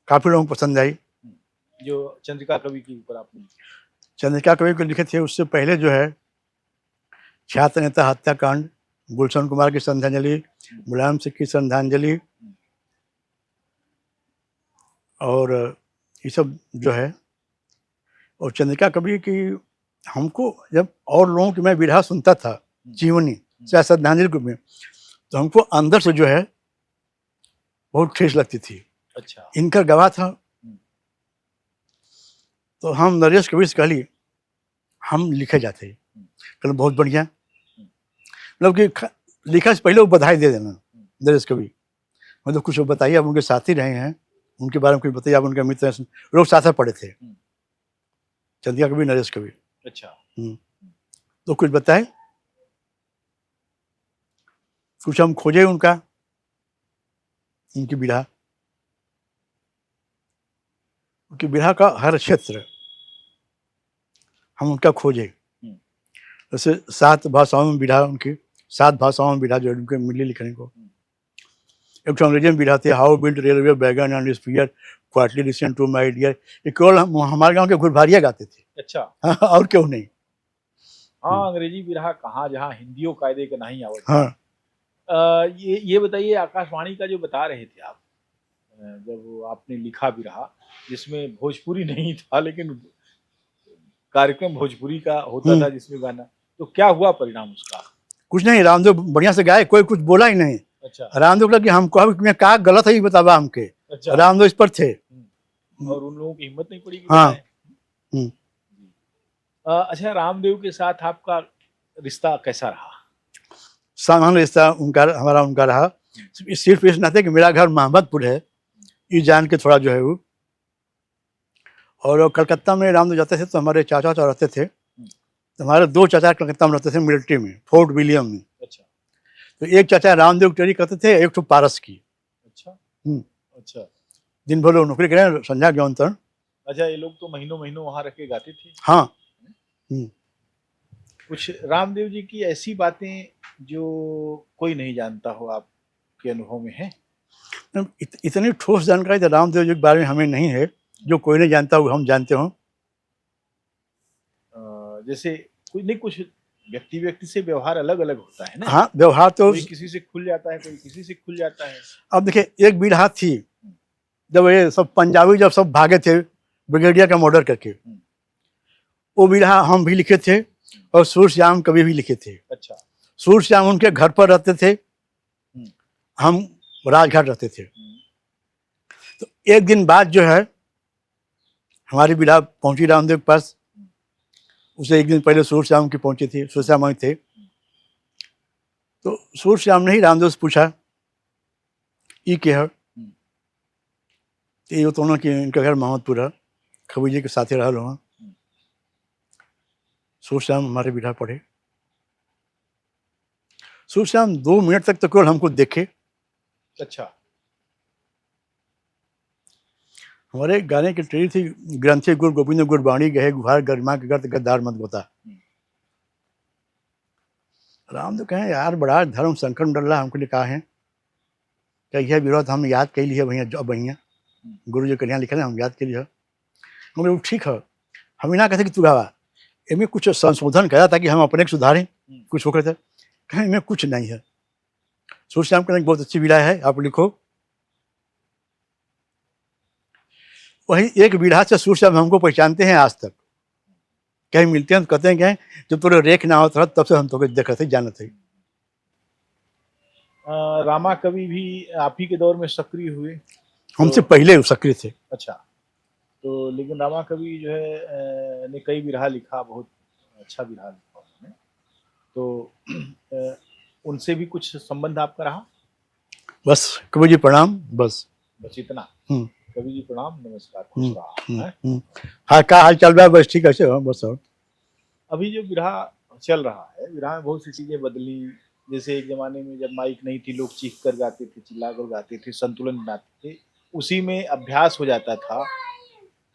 काफी लोगों को पसंद आई। जो चंद्रिका कवि के ऊपर आपने? चंद्रिका कवि को लिखे थे, उससे पहले जो है छात्र नेता हत्याकांड, गुलशन कुमार की श्रद्धांजलि, मुलायम सिंह की श्रद्धांजलि, और ये सब जो है। और चंद्रिका कवि की हमको जब और लोगों की मैं बिरहा सुनता था जीवनी चाहे श्रद्धांजलि के में, तो हमको अंदर से जो है बहुत ठेस लगती थी। अच्छा। इनका गवाह था। तो हम नरेश कवि से कहली हम लिखे जाते, कल बहुत बढ़िया, मतलब कि लिखा से पहले वो बधाई दे देना। नरेश कवि मतलब कुछ वो बताइए, आप उनके साथी रहे हैं, उनके बारे में कुछ बताइए, आप उनके मित्र हैं, लोग साथ पढ़े थे, चंद्रिका कवि, नरेश कवि। अच्छा। तो कुछ बताए, कुछ हम खोजे उनका, उनकी बिरहा, उनकी बिरहा का हर क्षेत्र हम उनका खोजे। जैसे 7 भाषाओं में बिरहा, उनकी 7 भाषाओं में बिरहा जो उनके मिली लिखने को। एक तो अंग्रेजी में बिरहा थे, how build railway wagon and spear quietly listen to my dear. ये केवल हमारे गांव के गुरभारिया गाते थे। अच्छा। और क्यों नहीं। हाँ, अंग्रेजी बिरहा कहाँ, जहाँ हिंदियों कायदे के नहीं आवत। हाँ, ये बताइए, आकाशवाणी का जो बता रहे थे आप, जब आपने लिखा बिरहा जिसमें भोजपुरी नहीं था, लेकिन कार्यक्रम भोजपुरी का होता था जिसमें गाना, तो क्या हुआ परिणाम उसका? कुछ नहीं, रामदेव बढ़िया से गाए, कोई कुछ बोला ही नहीं। अच्छा। रामदेव लगे हमको मैं कहा गलत है ये बतावा हमके। अच्छा। रामदेव इस पर थे। और उन लोगों की हिम्मत नहीं पड़ी कि हाँ। बताएं। अच्छा, रामदेव के साथ आपका रिश्ता कैसा रहा? सामान्य रिश्ता उनका हमारा उनका रहा। सिर्फ इस नाते कि मेरा घर मोहम्मदपुर है, ये जान के थोड़ा जो है वो। और कलकत्ता में रामदेव जाते थे तो हमारे चाचा चाचा रहते थे, तो हमारे 2 चाचा कलकत्ता में रहते थे मिलिट्री में, फोर्ट विलियम में। अच्छा तो एक चाचा रामदेव की टेरी करते थे, एक तो पारस की। अच्छा हम्म। अच्छा दिन भर लोग नौकरी करें, संध्या ज्ञान। अच्छा, ये लोग तो महीनों महीनों वहां रह के गाते थे। हाँ। कुछ रामदेव जी की ऐसी बातें जो कोई नहीं जानता हो, आपके अनुभव में है? इतनी ठोस जानकारी तो रामदेव जी के बारे में हमें नहीं है, जो कोई नहीं जानता वो हम जानते हो। जैसे कुछ व्यक्ति व्यक्ति से व्यवहार अलग अलग होता है ना। हाँ, व्यवहार तो कोई किसी से खुल जाता है, कोई किसी से खुल जाता है। अब देखिए, एक बीड़ा थी जब ये सब पंजाबी जब सब भागे थे ब्रिगेडियर का मर्डर करके, वो बीड़ा हम भी लिखे थे और सूरश्याम कवि भी लिखे थे। अच्छा। सूरश्याम उनके घर पर रहते थे, हम राजघाट रहते थे। तो एक दिन बाद जो है हमारी बीड़ा पहुंची रामदेव के पास, उसे एक दिन पहले सूरश्याम की पहुंची थी, सूरश्याम थे। तो सूरश्याम ने ही रामदेव से पूछा ये क्या है, ये तो कि इनका घर मोहम्मदपुर है, कवि जी के साथे रहा वहाँ। सूरश्याम हमारे बिठा पड़े। सूरश्याम 2 मिनट तक तो केवल हमको देखे। अच्छा। हमारे गाने की ट्रेन थी, ग्रंथि गुरु गोविंद गुरबाणी गहे गुहार गरिमा के गर्त गद्दार मत बता। राम तो कहें यार बड़ा धर्म संकट में डल्ला, हमको लिखा है कहिए विरोध हम याद कर लिए भैया, जो भैया गुरु जी कन्या लिखे हम याद कर लिए। हम ठीक है, हम ना कहते कि तू गावा इनमें कुछ संशोधन करा ताकि हम अपने सुधारें, कुछ होकर थे। कहें इनमें कुछ नहीं है। सूरश्याम कहने बहुत अच्छी विधा है, आप लिखो। वही एक विधा से सूरश्याम हमको पहचानते हैं आज तक। कहीं मिलते हैं तो कहते हैं क्या जब तोरे रेख ना होता तब से हम तो देखते थे, जानते थे। रामा कवि भी आप ही के दौर में सक्रिय हुए? हमसे पहले सक्रिय थे। अच्छा। तो लेकिन रामा कवि जो है ने कई बिरहा लिखा, बहुत अच्छा बिरहा लिखा उन्होंने। तो उनसे भी कुछ संबंध आपका रहा? बस कवि जी प्रणाम, बस इतना। कवि जी प्रणाम, नमस्कार, खुश रहा। हाँ, क्या हाल चल रहा है? बस ठीक है, बस। और अभी जो बिरहा चल रहा है, बिरहा में बहुत सी चीजें बदली। जैसे एक जमाने में जब माइक नहीं थी, लोग चीख कर गाते थे, चिल्ला कर गाते थे, संतुलन बनाते थे, उसी में अभ्यास हो जाता था।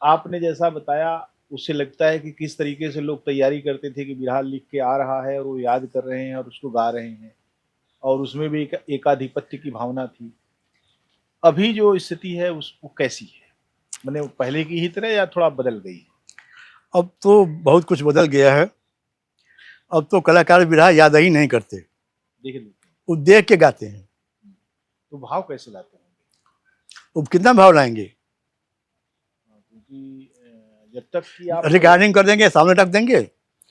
आपने जैसा बताया उससे लगता है कि किस तरीके से लोग तैयारी करते थे कि बिरहा लिख के आ रहा है और वो याद कर रहे हैं और उसको गा रहे हैं, और उसमें भी एक एकाधिपत्य की भावना थी। अभी जो स्थिति है वो कैसी है? मैंने पहले की ही तरह या थोड़ा बदल गई है? अब तो बहुत कुछ बदल गया है। अब तो कलाकार बिरहा याद ही नहीं करते, देख लेते हैं, वो देख के गाते हैं। तो भाव कैसे लाते होंगे? वो कितना भाव लाएंगे? क्योंकि जब तक कि आप रिकॉर्डिंग कर देंगे, सामने रख देंगे,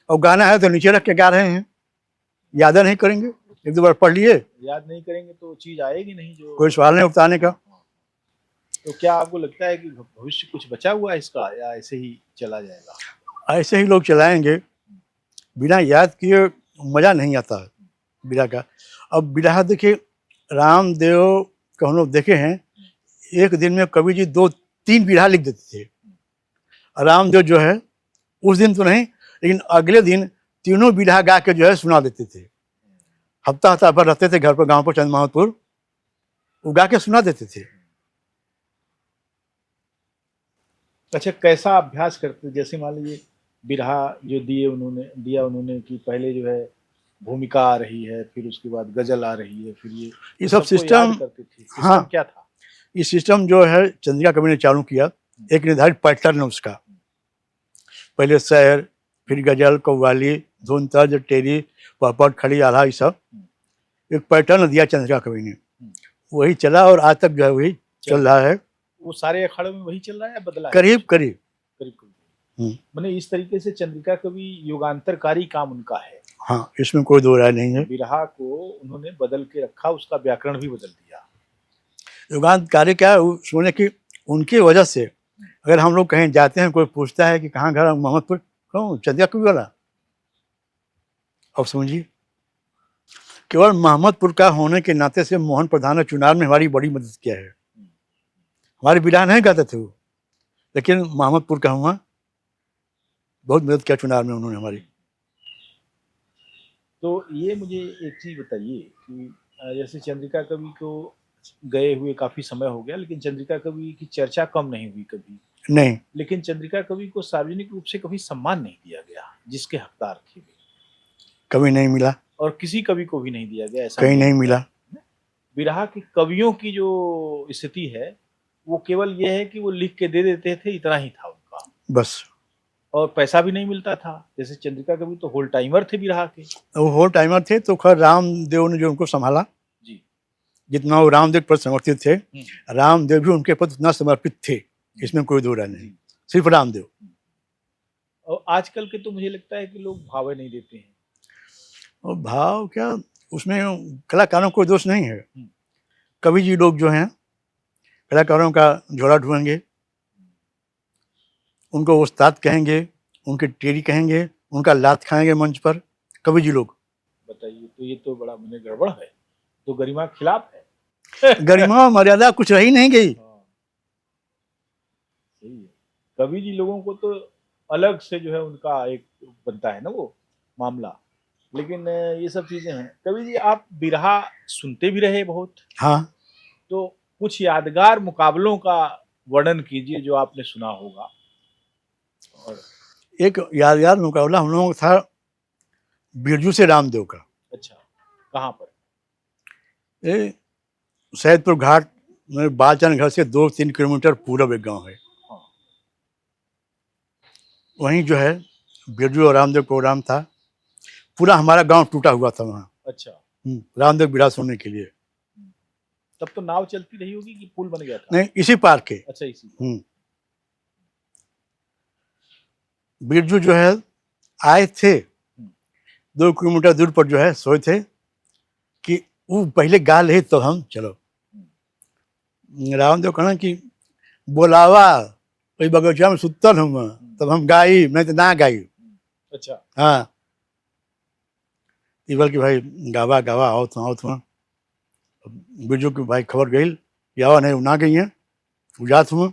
और गाना है तो नीचे रख के गा रहे हैं, याद नहीं करेंगे। 1-2 बार पढ़ लिए, याद नहीं करेंगे तो चीज आएगी नहीं। जो कोई सवाल नहीं उठाने का। तो क्या आपको लगता है कि भविष्य कुछ बचा हुआ है इसका, या ऐसे ही चला जाएगा? ऐसे ही लोग चलाएंगे, बिना याद किए मजा नहीं आता है बिरहा का। अब बिरहा देखिए, रामदेव को हम लोग देखे हैं, एक दिन में कवि जी 2-3 बिरहा लिख देते थे। रामदेव जो है उस दिन तो नहीं, लेकिन अगले दिन तीनों बिरहा गा के जो है सुना देते थे। हफ्ता भर रहते थे घर पर, गांव पर चंद महमदपुर, वो गा के सुना देते थे। अच्छा, कैसा अभ्यास करते? जैसे मान लीजिए बिरहा जो दिया उन्होंने कि पहले जो है भूमिका आ रही है, फिर उसके बाद गजल आ रही है, फिर ये सब सिस्टम करते थे। हाँ, क्या था ये सिस्टम जो है चंद्रिका कवि ने चालू किया। एक निर्धारित पैटर्न है उसका, पहले शहर, फिर गजल, कव्वाली, धुन, तर्ज, टेरी, पहपट, खड़ी, आल्हा, ये सब एक पैटर्न दिया चंद्रिका कवि ने। वही चला और आज तक जो है वही चल रहा है। वो सारे अखाड़ों में वही चल रहा है या बदला? करीब करीब। मैंने इस तरीके से चंद्रिका कवि युगांतरकारी काम उनका है। हाँ, इसमें कोई दो राय नहीं है। बिरहा को उन्होंने बदल के रखा, उसका व्याकरण भी बदल दिया। युगांतकारी क्या है, सोने की उनकी वजह से अगर हम लोग कहीं जाते हैं, कोई पूछता है कि कहाँ घर, मोहम्मदपुर, कहूँ चंद्रिका कवि वाला। अब समझिए, केवल मोहम्मदपुर का होने के नाते से मोहन प्रधान ने चुनाव में हमारी बड़ी मदद किया है। हमारे बिरहा नहीं गाते थे वो, लेकिन मोहम्मदपुर का हुआ, बहुत मदद किया चुनाव में उन्होंने हमारी। तो ये मुझे एक चीज बताइए कि जैसे चंद्रिका कवि को गए हुए काफी समय हो गया, लेकिन चंद्रिका कवि की चर्चा कम नहीं हुई कभी। नहीं, लेकिन चंद्रिका कवि को सार्वजनिक रूप से कभी सम्मान नहीं दिया गया जिसके हकदार थे वे, कभी नहीं मिला, और किसी कवि को भी नहीं दिया गया, ऐसा कहीं नहीं मिला। बिरहा के कवियों की जो स्थिति है वो केवल ये है कि वो लिख के दे देते थे, इतना ही था उनका, बस। और पैसा भी नहीं मिलता था। जैसे चंद्रिका कवि तो होल टाइमर थे बिरहा के। वो होल टाइमर थे, तो खैर रामदेव ने जो उनको संभाला, जी। जितना वो रामदेव पर समर्पित थे, रामदेव भी उनके प्रति उतना समर्पित थे, इसमें कोई दो राय नहीं, सिर्फ रामदेव। और आजकल के तो मुझे लगता है कि लोग भावे नहीं देते हैं। और भाव क्या, उसमें कलाकारों को दोष नहीं है। कवि जी लोग जो हैं कलाकारों का झोला ढूंढेंगे, उनको उस्ताद कहेंगे, उनके टेरी कहेंगे, उनका लात खाएंगे मंच पर कवि जी लोग। बताइए, तो ये तो बड़ा मैंने गड़बड़ है, तो गरिमा के खिलाफ है। गरिमा और मर्यादा कुछ रही नहीं गई। सही है। कवि जी लोगों को तो अलग से जो है उनका एक बनता है ना वो मामला, लेकिन ये सब चीजें हैं। कवि जी, आप बिरहा सुनते भी रहे बहुत, हाँ, तो कुछ यादगार मुकाबलों का वर्णन कीजिए जो आपने सुना होगा। और एक यादगार मुकाबला हम लोगों का था बिरजू से रामदेव का। अच्छा, कहाँ पर? ये सैदपुर घाट में बालचंद घर से 2-3 किलोमीटर पूरब एक गांव है। हाँ। वहीं जो है बिरजू और रामदेव प्रोग्राम था। पूरा हमारा गांव टूटा हुआ था वहाँ। अच्छा। रामदेव बिरहा सुनने के लिए। तब तो नाव चलती रही होगी कि पुल बन गया था? नहीं, इसी पार के। अच्छा, इसी। बिरजू जो है आए थे 2 किलोमीटर दूर पर, जो है सोए थे कि वो पहले गा ले तो हम चलो। रामदेव कहना कि बोलावा कोई बगीचा में सुतल हूँ, तब हम गाई, मैं तो ना गाई। अच्छा। हाँ, इबल की भाई गावा गावा आओ तो बिरजू की भाई खबर गई कि आवा नहीं ना गई है, जात हूँ।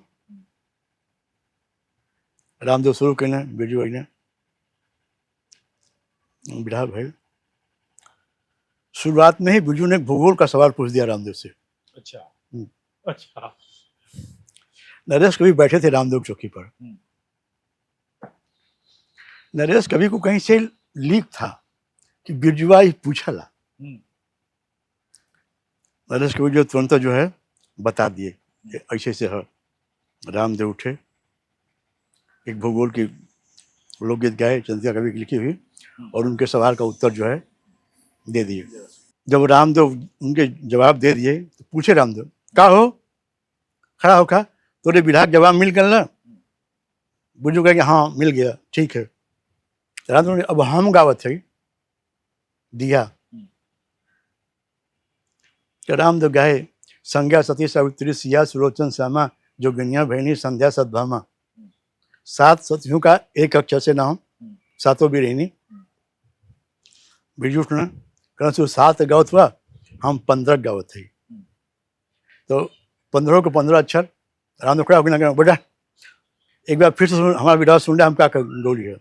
रामदेव शुरू कहने, बिरजू भाई ने बिरहा भाई शुरुआत में ही बिरजू ने भूगोल का सवाल पूछ दिया रामदेव से। अच्छा। अच्छा। नरेश कवि बैठे थे रामदेव चौकी पर। नरेश कवि को कहीं से लीक था कि बिरजुआ ही पूछला। नरेश कवि जो तुरंत जो है बता दिए ऐसे से है। रामदेव उठे, एक भूगोल की लोकगीत गाए चंद्रिका कवि की लिखी हुई, और उनके सवाल का उत्तर जो है दे दिए। जब रामदेव उनके जवाब दे दिए तो पूछे रामदेव, का हो खड़ा हो, खा तोरे बिरहा जवाब मिल गया ना? बिरजू कहे हाँ मिल गया, ठीक है। रामदेव ने अब हम गावत है दिया। रामदेव गाए, संज्ञा सती सावित्री सिया सुलोचन श्यामा जोगिनिया भैनी संध्या सद्भामा। 7 सतियों का एक अक्षर से नाम, 7 भी रहनी। बिरजू ने कहना 7 गावत हुआ, हम 15 गावत है। तो 15 को 15 अक्षर। रामदेव खड़ा होकर कहना, बेटा एक बार फिर से हमारा बिरहा सुन रहा, हम क्या गोली है,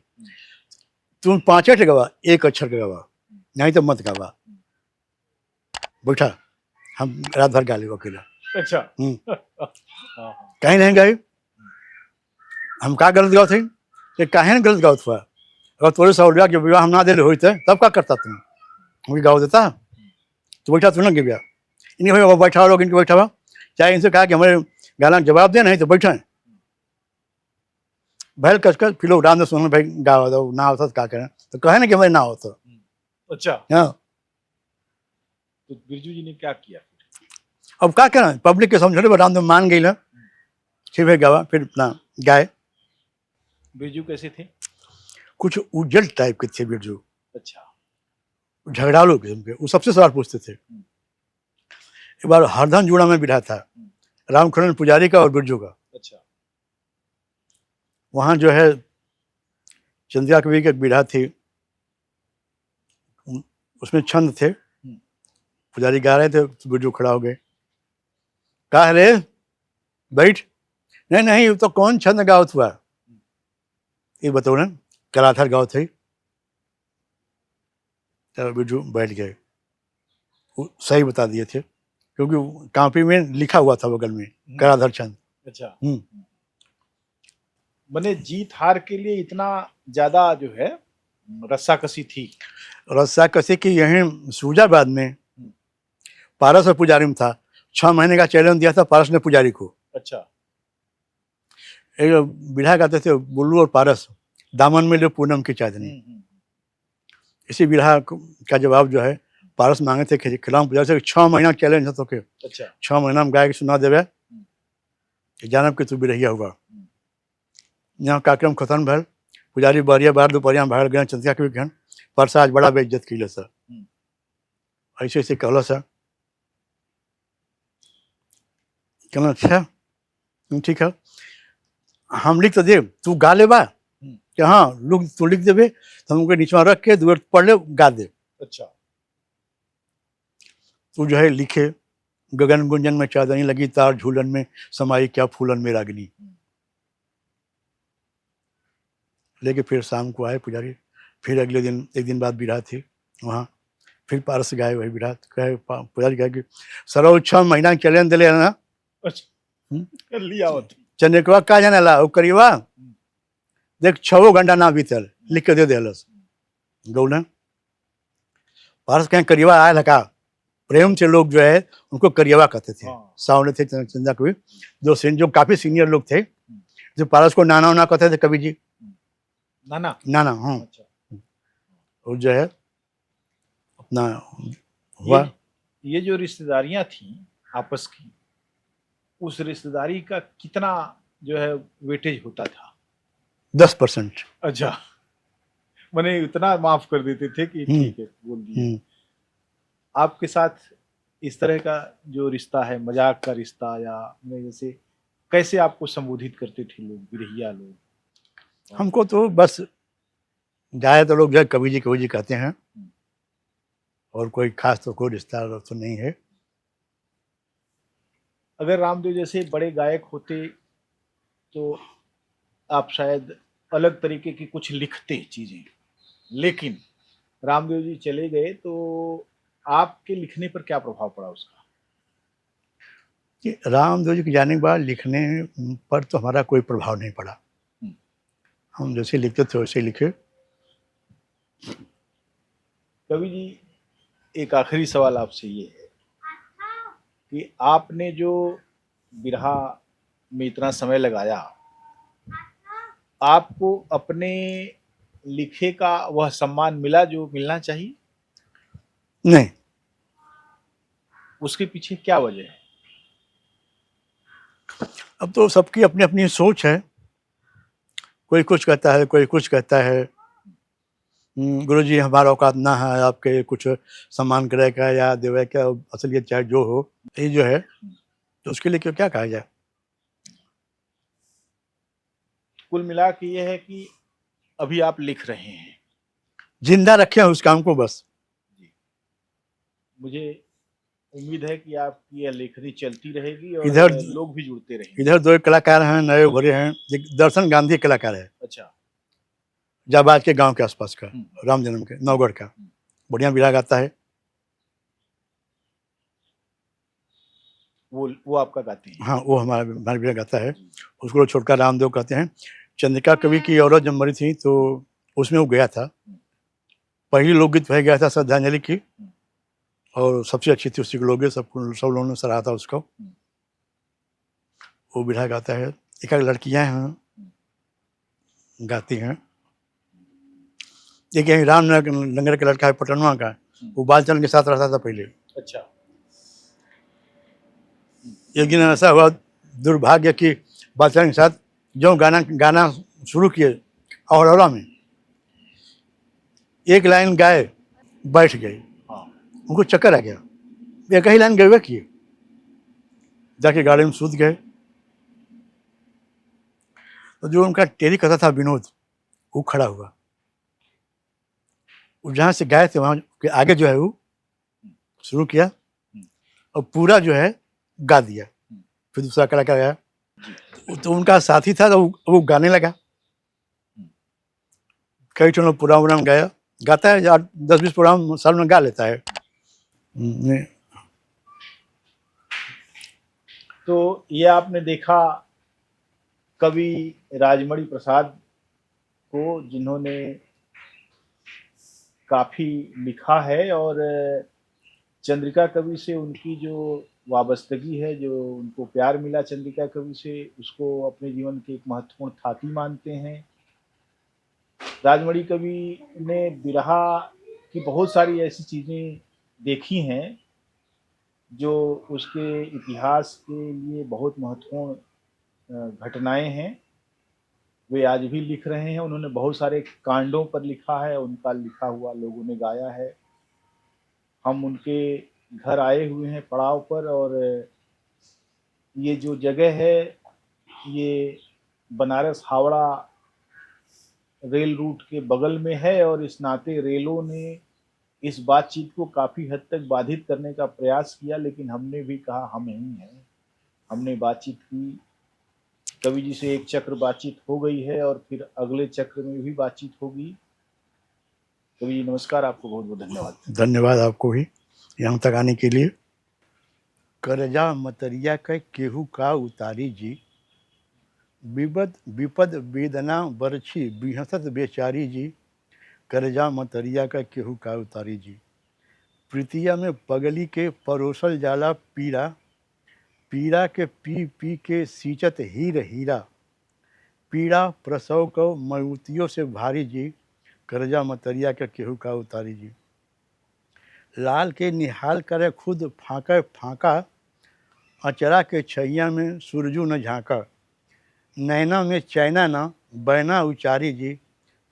तुम 5 गवा, 1 अक्षर का गवा, नहीं तो मत गावा। बैठा, हम रात भर गा ले अकेला। अच्छा। कहीं नहीं गए। हम का गलत गाओ थे, काहे गलत गाओ हुआ, अगर तोरे सौलिया के विवाह हम ना दे होते तब क्या करता तुम, हम गाओ देता तो बैठा तू ना गिया। इन्हीं भाई बैठा लोग, इनके बैठा हुआ, चाहे इनसे कहा कि हमारे गाना जवाब दे, नहीं तो बैठा है भैल कसकर। फिर लोग राम ने सुन भाई गाओ दो ना होता तो क्या करें, तो कहे ना कि हमारे ना होता। अच्छा। हाँ, तो बिरजू जी ने क्या किया? अब क्या करें, पब्लिक के समझे रामदेव मान गई ना, फिर भाई गावा, फिर अपना गाए। बिरजू कैसे थे? कुछ उज्जल टाइप के थे बिरजू। अच्छा। झगड़ालू किस्म के, वो सबसे सवाल पूछते थे। एक बार हरधन जुड़ा में बिठा था, रामखंडन पुजारी का और बिरजू का। अच्छा। वहाँ जो है चंद्रिका कवि की एक बिरहा थी, उसमें छंद थे, पुजारी गा रहे थे तो बिरजू खड़ा हो गए, कहा रे बैठ, नहीं नहीं, वो तो कौन छंद गावत हुआ ये बताओ ना। कलाथर गाँव थे, तब बिरजू बैठ गए, वो सही बता दिए थे क्योंकि कॉपी में लिखा हुआ था बगल में कलाधर चंद। अच्छा, हम्म। मैंने जीत हार के लिए इतना ज्यादा जो है रस्साकसी थी। रस्सा कसे की यहीं सूजाबाद में पारस और पुजारी में था। 6 महीने का चैलेंज दिया था पारस ने पुजारी को। अच्छा, एक बिरहा गाते थे बुल्लू और पारस, दामन में ले पूनम की चांदनी। इसी बिरहा का जवाब जो है पारस मांगे थे खिलाम पुजारी से, 6 महीना चैलेंज है तो के अच्छा, 6 महीना में गाय के सुना देवे कि जानब के तू बिरहिया हुआ। यहाँ कार्यक्रम खत्म भल, पुजारी बरिया बार दोपहरिया भाड़ गए चंदिया के भी परसा आज बड़ा बेइज्जत किले सर, ऐसे ऐसे कहल सर। कहना अच्छा ठीक है, हम लिख तो दे, तू गा ले बा कि हाँ लोग तू लिख देवे तो हमको नीचे रख के दूर पढ़ ले गा दे। अच्छा, तू जो है लिखे, गगन गुंजन में चांदनी लगी तार झूलन में समाई क्या फूलन में रागनी। लेके फिर शाम को आए पुजारी, फिर अगले दिन एक दिन बाद बिरहा थी वहाँ, फिर पारस गाए वही बिरहा। कहे पुजारी कहे कि सरो 6 महीना चैलेंज दिले ना। अच्छा, कर लिया होता। चंद्रकवा का जाने ला वो करीबा देख 6 घंटा ना बीतल लिख के दे दिलस गौना। पारस कहीं करीबा आया लगा, प्रेम से लोग जो है उनको करियवा कहते थे। सावने थे चंदा कवि जो काफी सीनियर लोग थे, जो पारस को नाना वाना कहते थे कवि जी, नाना नाना। हाँ, अच्छा, वो जो है अपना हुआ। ये जो रिश्तेदारियां थी आपस की, उस रिश्तेदारी का कितना जो है वेटेज होता था? 10%। अच्छा, मैंने इतना माफ कर देते थे कि ठीक है बोल दिए। आपके साथ इस तरह का जो रिश्ता है, मजाक का रिश्ता, या जैसे कैसे आपको संबोधित करते थे लोग, बिरहिया लोग? हमको तो बस जाए तो लोग जो है कवि जी कहते हैं, और कोई खास तो कोई रिश्ता तो नहीं है। अगर रामदेव जैसे बड़े गायक होते तो आप शायद अलग तरीके की कुछ लिखते चीजें, लेकिन रामदेव जी चले गए तो आपके लिखने पर क्या प्रभाव पड़ा उसका? कि रामदेव जी के जाने के बाद लिखने पर तो हमारा कोई प्रभाव नहीं पड़ा। हम जैसे लिखते थे वैसे लिखे। कवि जी, एक आखिरी सवाल आपसे ये है कि आपने जो बिरहा में इतना समय लगाया, आपको अपने लिखे का वह सम्मान मिला जो मिलना चाहिए? नहीं, उसके पीछे क्या वजह है? अब तो सबकी अपनी अपनी सोच है, कोई कुछ कहता है कोई कुछ कहता है। गुरुजी हमारा औकात ना है आपके कुछ सम्मान करे का या देवे का, असलियत चाहे जो हो, ये जो है तो उसके लिए क्या कहा जाए। कुल मिला के ये है कि अभी आप लिख रहे हैं, जिंदा रखे उस काम को बस। मुझे उम्मीद है कि आपकी यह लेखनी चलती रहेगी और इधर लोग भी जुड़ते रहेंगे। इधर 2 कलाकार हैं नए उभरे हैं, एक दर्शन गांधी कलाकार है, अच्छा, जाबाज के गांव के आसपास का, राम जन्म के नौगढ़ का, बढ़िया बिरहा गाता है। वो आपका गाते हैं? हाँ, वो हमारा बिरहा गाता है। उसको छोटका रामदेव कहते हैं। चंद्रिका कवि की औरत जब मरी थी तो उसमें वो गया था, पहली लोकगीत वह गया था श्रद्धांजलि की, और सबसे अच्छी थी उसकी लोकगीत, सब लोगों ने सराहा था उसको। वो बिरहा गाता है। एक लड़कियां हैं गाती हैं, एक यही राम लंगर का लड़का है पटनवा का, वो बालचंद के साथ रहता था पहले। अच्छा, एक दिन ऐसा हुआ दुर्भाग्य कि बालचंद के साथ जो गाना शुरू किए और में एक लाइन गाए बैठ गए, उनको चक्कर आ गया, एक ही लाइन गए किए, जाके गाड़ी में सूत गए। तो जो उनका टेरी कहता था विनोद, वो खड़ा हुआ, वो जहाँ से गए थे वहाँ के आगे जो है वो शुरू किया और पूरा जो है गा दिया। फिर दूसरा कलाकार आया, तो उनका साथी था, तो वो गाने लगा। कई ठो प्रोग्राम गाया, गाता है, 10-20 प्रोग्राम साल में गा लेता है। तो ये आपने देखा कवि राजमणि प्रसाद को, जिन्होंने काफी लिखा है, और चंद्रिका कवि से उनकी जो वाबस्तगी है, जो उनको प्यार मिला चंद्रिका कवि से, उसको अपने जीवन के एक महत्वपूर्ण थाती मानते हैं। राजमणि कवि ने बिरहा की बहुत सारी ऐसी चीजें देखी हैं जो उसके इतिहास के लिए बहुत महत्वपूर्ण घटनाएं हैं। वे आज भी लिख रहे हैं। उन्होंने बहुत सारे कांडों पर लिखा है, उनका लिखा हुआ लोगों ने गाया है। हम उनके घर आए हुए हैं पड़ाव पर, और ये जो जगह है ये बनारस हावड़ा रेल रूट के बगल में है, और इस नाते रेलों ने इस बातचीत को काफ़ी हद तक बाधित करने का प्रयास किया, लेकिन हमने भी कहा हम यहीं हैं। हमने बातचीत की, कवि जी से एक चक्र बातचीत हो गई है, और फिर अगले चक्र में भी बातचीत होगी। कवि जी नमस्कार, आपको बहुत बहुत धन्यवाद। धन्यवाद आपको भी यहाँ तक आने के लिए। करजा मतरिया के केहू का उतारी जी, विपद वेदना बरछी बिहसत बेचारी जी। करजा मतरिया का केहू का उतारी जी, प्रीतिया में पगली के परोसल जाला पीरा, पीरा के पी पी के सींचत हीर हीरा। पीड़ा प्रसव को मयूतियों से भारी जी, करजा मतरिया के केहू का उतारी जी। लाल के निहाल करे खुद फाँका फाँका, अचरा के छैया में सूरजू न झाँका। नैना में चैना ना बैना उचारी जी,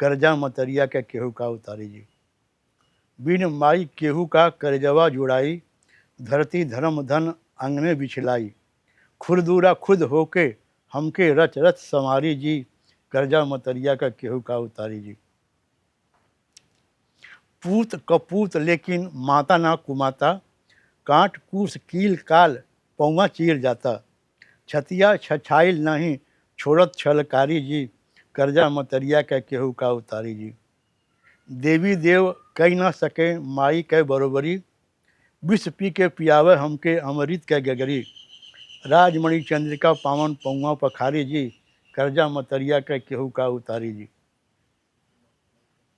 करजा मतरिया के केहू का उतारी जी। बिन माई केहू का करजवा जुड़ाई, धरती धर्म धन अंगने बिछलाई। खुरदूरा खुद होके हमके रच रच संवारी जी, करजा मतरिया का केहू का उतारी जी। पूत कपूत लेकिन माता ना कुमाता, कांट कूस कील काल पौवा चीर जाता। छतिया छछाइल नहीं छोड़त छलकारी जी, करजा मतरिया के केहू का उतारी जी। देवी देव कई न सके माई के बरोबरी, विष पी के पियावे हमके अमृत के गगरी। राजमणि चंद्रिका पावन पौवा पखारी जी, करजा मतरिया के केहू का उतारी जी।